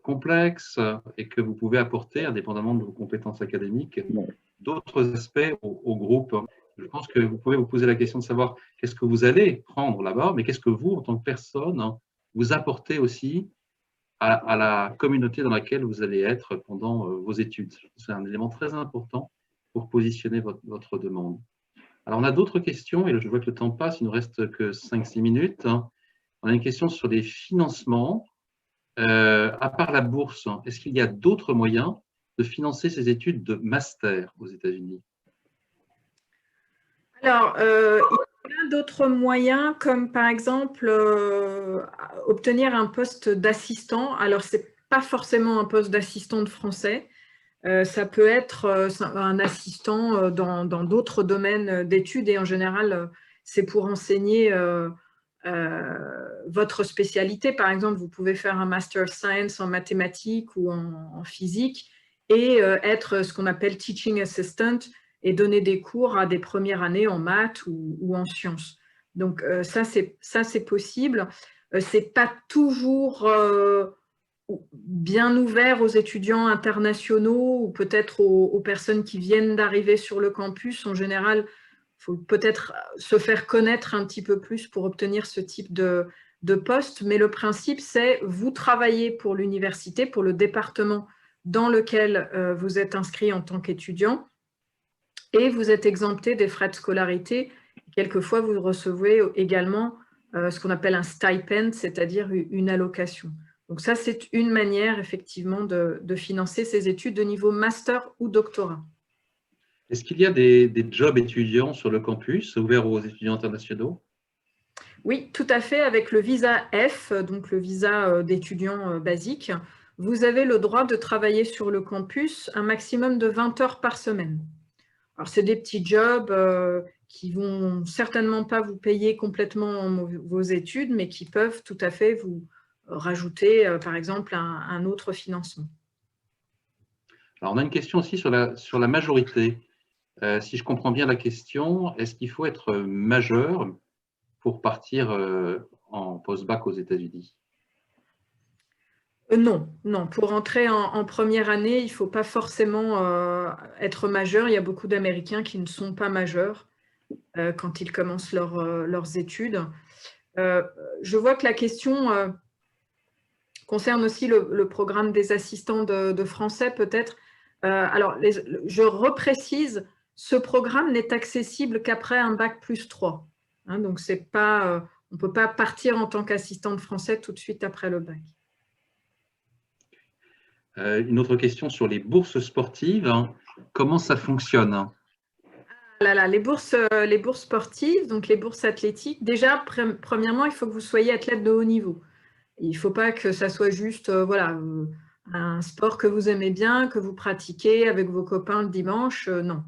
[SPEAKER 1] complexe et que vous pouvez apporter, indépendamment de vos compétences académiques, d'autres aspects au groupe. Je pense que vous pouvez vous poser la question de savoir qu'est-ce que vous allez prendre là-bas, mais qu'est-ce que vous, en tant que personne, vous apportez aussi à la communauté dans laquelle vous allez être pendant vos études. C'est un élément très important pour positionner votre demande. Alors, on a d'autres questions, et je vois que le temps passe, il ne nous reste que 5-6 minutes. On a une question sur les financements. À part la bourse, est-ce qu'il y a d'autres moyens de financer ces études de master aux États-Unis?
[SPEAKER 4] Alors, il y a d'autres moyens, comme par exemple obtenir un poste d'assistant. Alors, ce n'est pas forcément un poste d'assistant de français. Ça peut être un assistant dans d'autres domaines d'études et en général, c'est pour enseigner votre spécialité. Par exemple, vous pouvez faire un Master of Science en mathématiques ou en physique et être ce qu'on appelle Teaching Assistant et donner des cours à des premières années en maths ou en sciences. Donc, ça, c'est possible. Ce n'est pas toujours bien ouvert aux étudiants internationaux ou peut-être aux personnes qui viennent d'arriver sur le campus. En général, il faut peut-être se faire connaître un petit peu plus pour obtenir ce type de poste. Mais le principe, c'est vous travaillez pour l'université, pour le département dans lequel vous êtes inscrit en tant qu'étudiant et vous êtes exempté des frais de scolarité. Quelquefois, vous recevez également ce qu'on appelle un stipend, c'est-à-dire une allocation. Donc ça, c'est une manière effectivement de financer ces études de niveau master ou doctorat.
[SPEAKER 1] Est-ce qu'il y a des jobs étudiants sur le campus ouverts aux étudiants internationaux?
[SPEAKER 4] Oui, tout à fait. Avec le visa F, donc le visa d'étudiant basique, vous avez le droit de travailler sur le campus un maximum de 20 heures par semaine. Alors, c'est des petits jobs qui ne vont certainement pas vous payer complètement vos études, mais qui peuvent tout à fait vous rajouter, par exemple, un autre financement.
[SPEAKER 1] Alors, on a une question aussi sur la majorité. Si je comprends bien la question, est-ce qu'il faut être majeur pour partir en post-bac aux États-Unis?
[SPEAKER 4] Non, non. Pour entrer en première année, il ne faut pas forcément être majeur. Il y a beaucoup d'Américains qui ne sont pas majeurs quand ils commencent leurs études. Je vois que la question concerne aussi le programme des assistants de français, peut-être. Alors, je reprécise, ce programme n'est accessible qu'après un bac plus 3. Hein, donc, c'est pas, on ne peut pas partir en tant qu'assistant de français tout de suite après le bac.
[SPEAKER 1] Une autre question sur les bourses sportives. Comment ça fonctionne?
[SPEAKER 4] Les bourses sportives, donc les bourses athlétiques, déjà, premièrement, il faut que vous soyez athlète de haut niveau. Il ne faut pas que ça soit juste voilà, un sport que vous aimez bien, que vous pratiquez avec vos copains le dimanche. Non.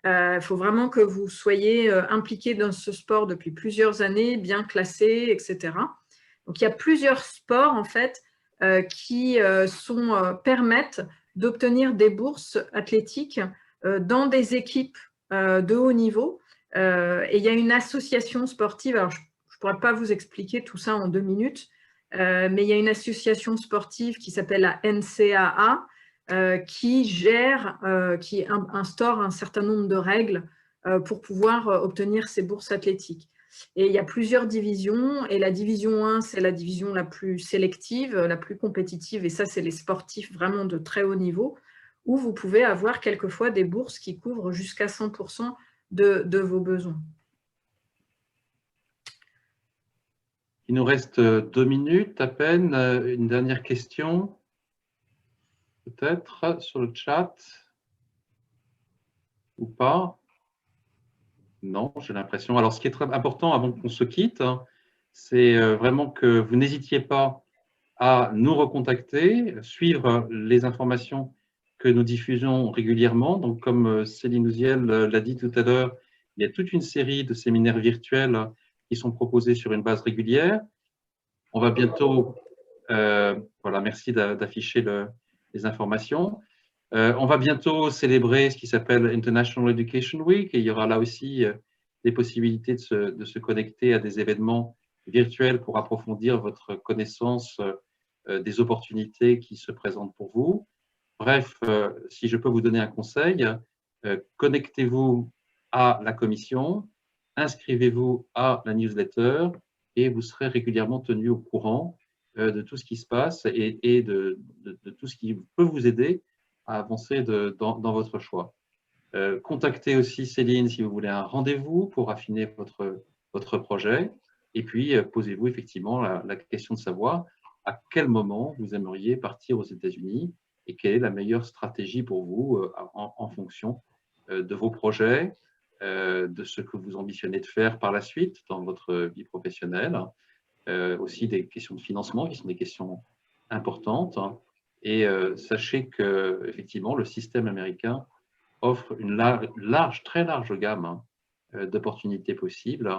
[SPEAKER 4] Il faut vraiment que vous soyez impliqué dans ce sport depuis plusieurs années, bien classé, etc. Donc, il y a plusieurs sports, en fait, qui permettent d'obtenir des bourses athlétiques dans des équipes de haut niveau Et il y a une association sportive, alors je ne pourrais pas vous expliquer tout ça en 2 minutes, mais il y a une association sportive qui s'appelle la NCAA qui gère, qui instaure un certain nombre de règles pour pouvoir obtenir ces bourses athlétiques. Et il y a plusieurs divisions, et la division 1, c'est la division la plus sélective, la plus compétitive, et ça, c'est les sportifs vraiment de très haut niveau, où vous pouvez avoir quelquefois des bourses qui couvrent jusqu'à 100% de vos besoins.
[SPEAKER 1] Il nous reste 2 minutes à peine. Une dernière question, peut-être, sur le chat, ou pas? Non, j'ai l'impression. Alors, ce qui est très important avant qu'on se quitte, c'est vraiment que vous n'hésitiez pas à nous recontacter, suivre les informations que nous diffusons régulièrement. Donc, comme Céline Ouziel l'a dit tout à l'heure, il y a toute une série de séminaires virtuels qui sont proposés sur une base régulière. On va bientôt, voilà, merci d'afficher les informations. On va bientôt célébrer ce qui s'appelle International Education Week et il y aura là aussi des possibilités de se connecter à des événements virtuels pour approfondir votre connaissance des opportunités qui se présentent pour vous. Bref, si je peux vous donner un conseil, connectez-vous à la commission, inscrivez-vous à la newsletter et vous serez régulièrement tenu au courant de tout ce qui se passe et de tout ce qui peut vous aider à avancer dans votre choix. Contactez aussi Céline si vous voulez un rendez-vous pour affiner votre projet. Et puis, posez-vous effectivement la question de savoir à quel moment vous aimeriez partir aux États-Unis et quelle est la meilleure stratégie pour vous en fonction de vos projets, de ce que vous ambitionnez de faire par la suite dans votre vie professionnelle, aussi des questions de financement qui sont des questions importantes. Et sachez que effectivement, le système américain offre une très large gamme d'opportunités possibles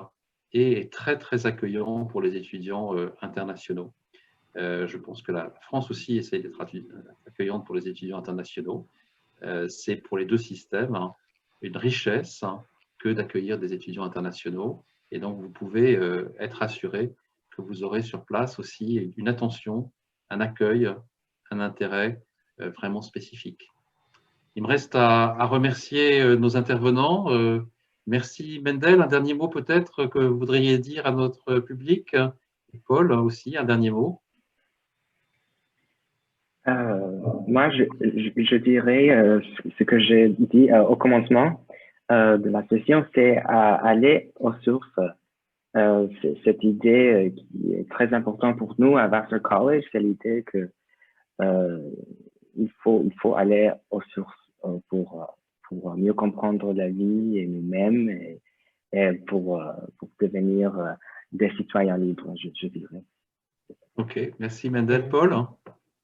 [SPEAKER 1] et est très, très accueillant pour les étudiants internationaux. Je pense que la France aussi essaie d'être accueillante pour les étudiants internationaux. C'est pour les deux systèmes une richesse que d'accueillir des étudiants internationaux. Et donc, vous pouvez être assuré que vous aurez sur place aussi une attention, un accueil, un intérêt vraiment spécifique. Il me reste à remercier nos intervenants. Merci Mendel. Un dernier mot peut-être que vous voudriez dire à notre public. Et Paul aussi, un dernier mot.
[SPEAKER 3] Moi, je dirais ce que j'ai dit au commencement de la session, c'est aller aux sources. Cette idée qui est très importante pour nous à Vassar College, c'est l'idée que il faut aller aux sources pour mieux comprendre la vie et nous-mêmes et pour devenir des citoyens libres, je dirais.
[SPEAKER 1] Ok, merci Mendel. Paul?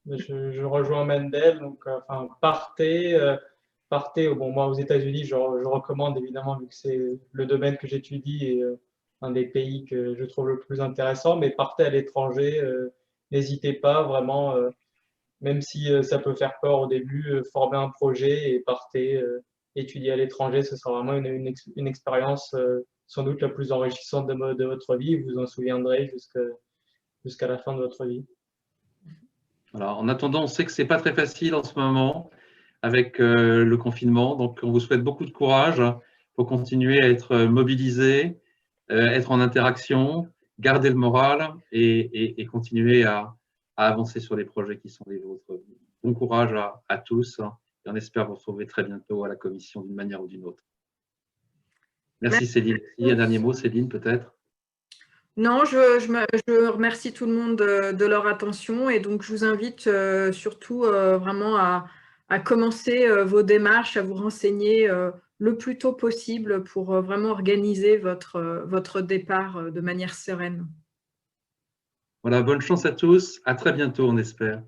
[SPEAKER 2] Je rejoins Mendel, donc enfin, partez. Bon, moi aux États-Unis, je recommande évidemment, vu que c'est le domaine que j'étudie et un des pays que je trouve le plus intéressant, mais partez à l'étranger, n'hésitez pas vraiment, même si ça peut faire peur au début, formez un projet et partez étudier à l'étranger, ce sera vraiment une expérience sans doute la plus enrichissante de votre vie, vous en souviendrez jusqu'à la fin de votre vie.
[SPEAKER 1] Alors, en attendant, on sait que ce n'est pas très facile en ce moment avec le confinement. Donc, on vous souhaite beaucoup de courage pour continuer à être mobilisé, être en interaction, garder le moral et continuer à avancer sur les projets qui sont les vôtres. Bon courage à tous et on espère vous retrouver très bientôt à la commission d'une manière ou d'une autre. Merci Céline. Un dernier mot, Céline, peut-être?
[SPEAKER 4] Non, je remercie tout le monde de leur attention et donc je vous invite surtout vraiment à commencer vos démarches, à vous renseigner le plus tôt possible pour vraiment organiser votre départ de manière sereine.
[SPEAKER 1] Voilà, bonne chance à tous. À très bientôt, on espère.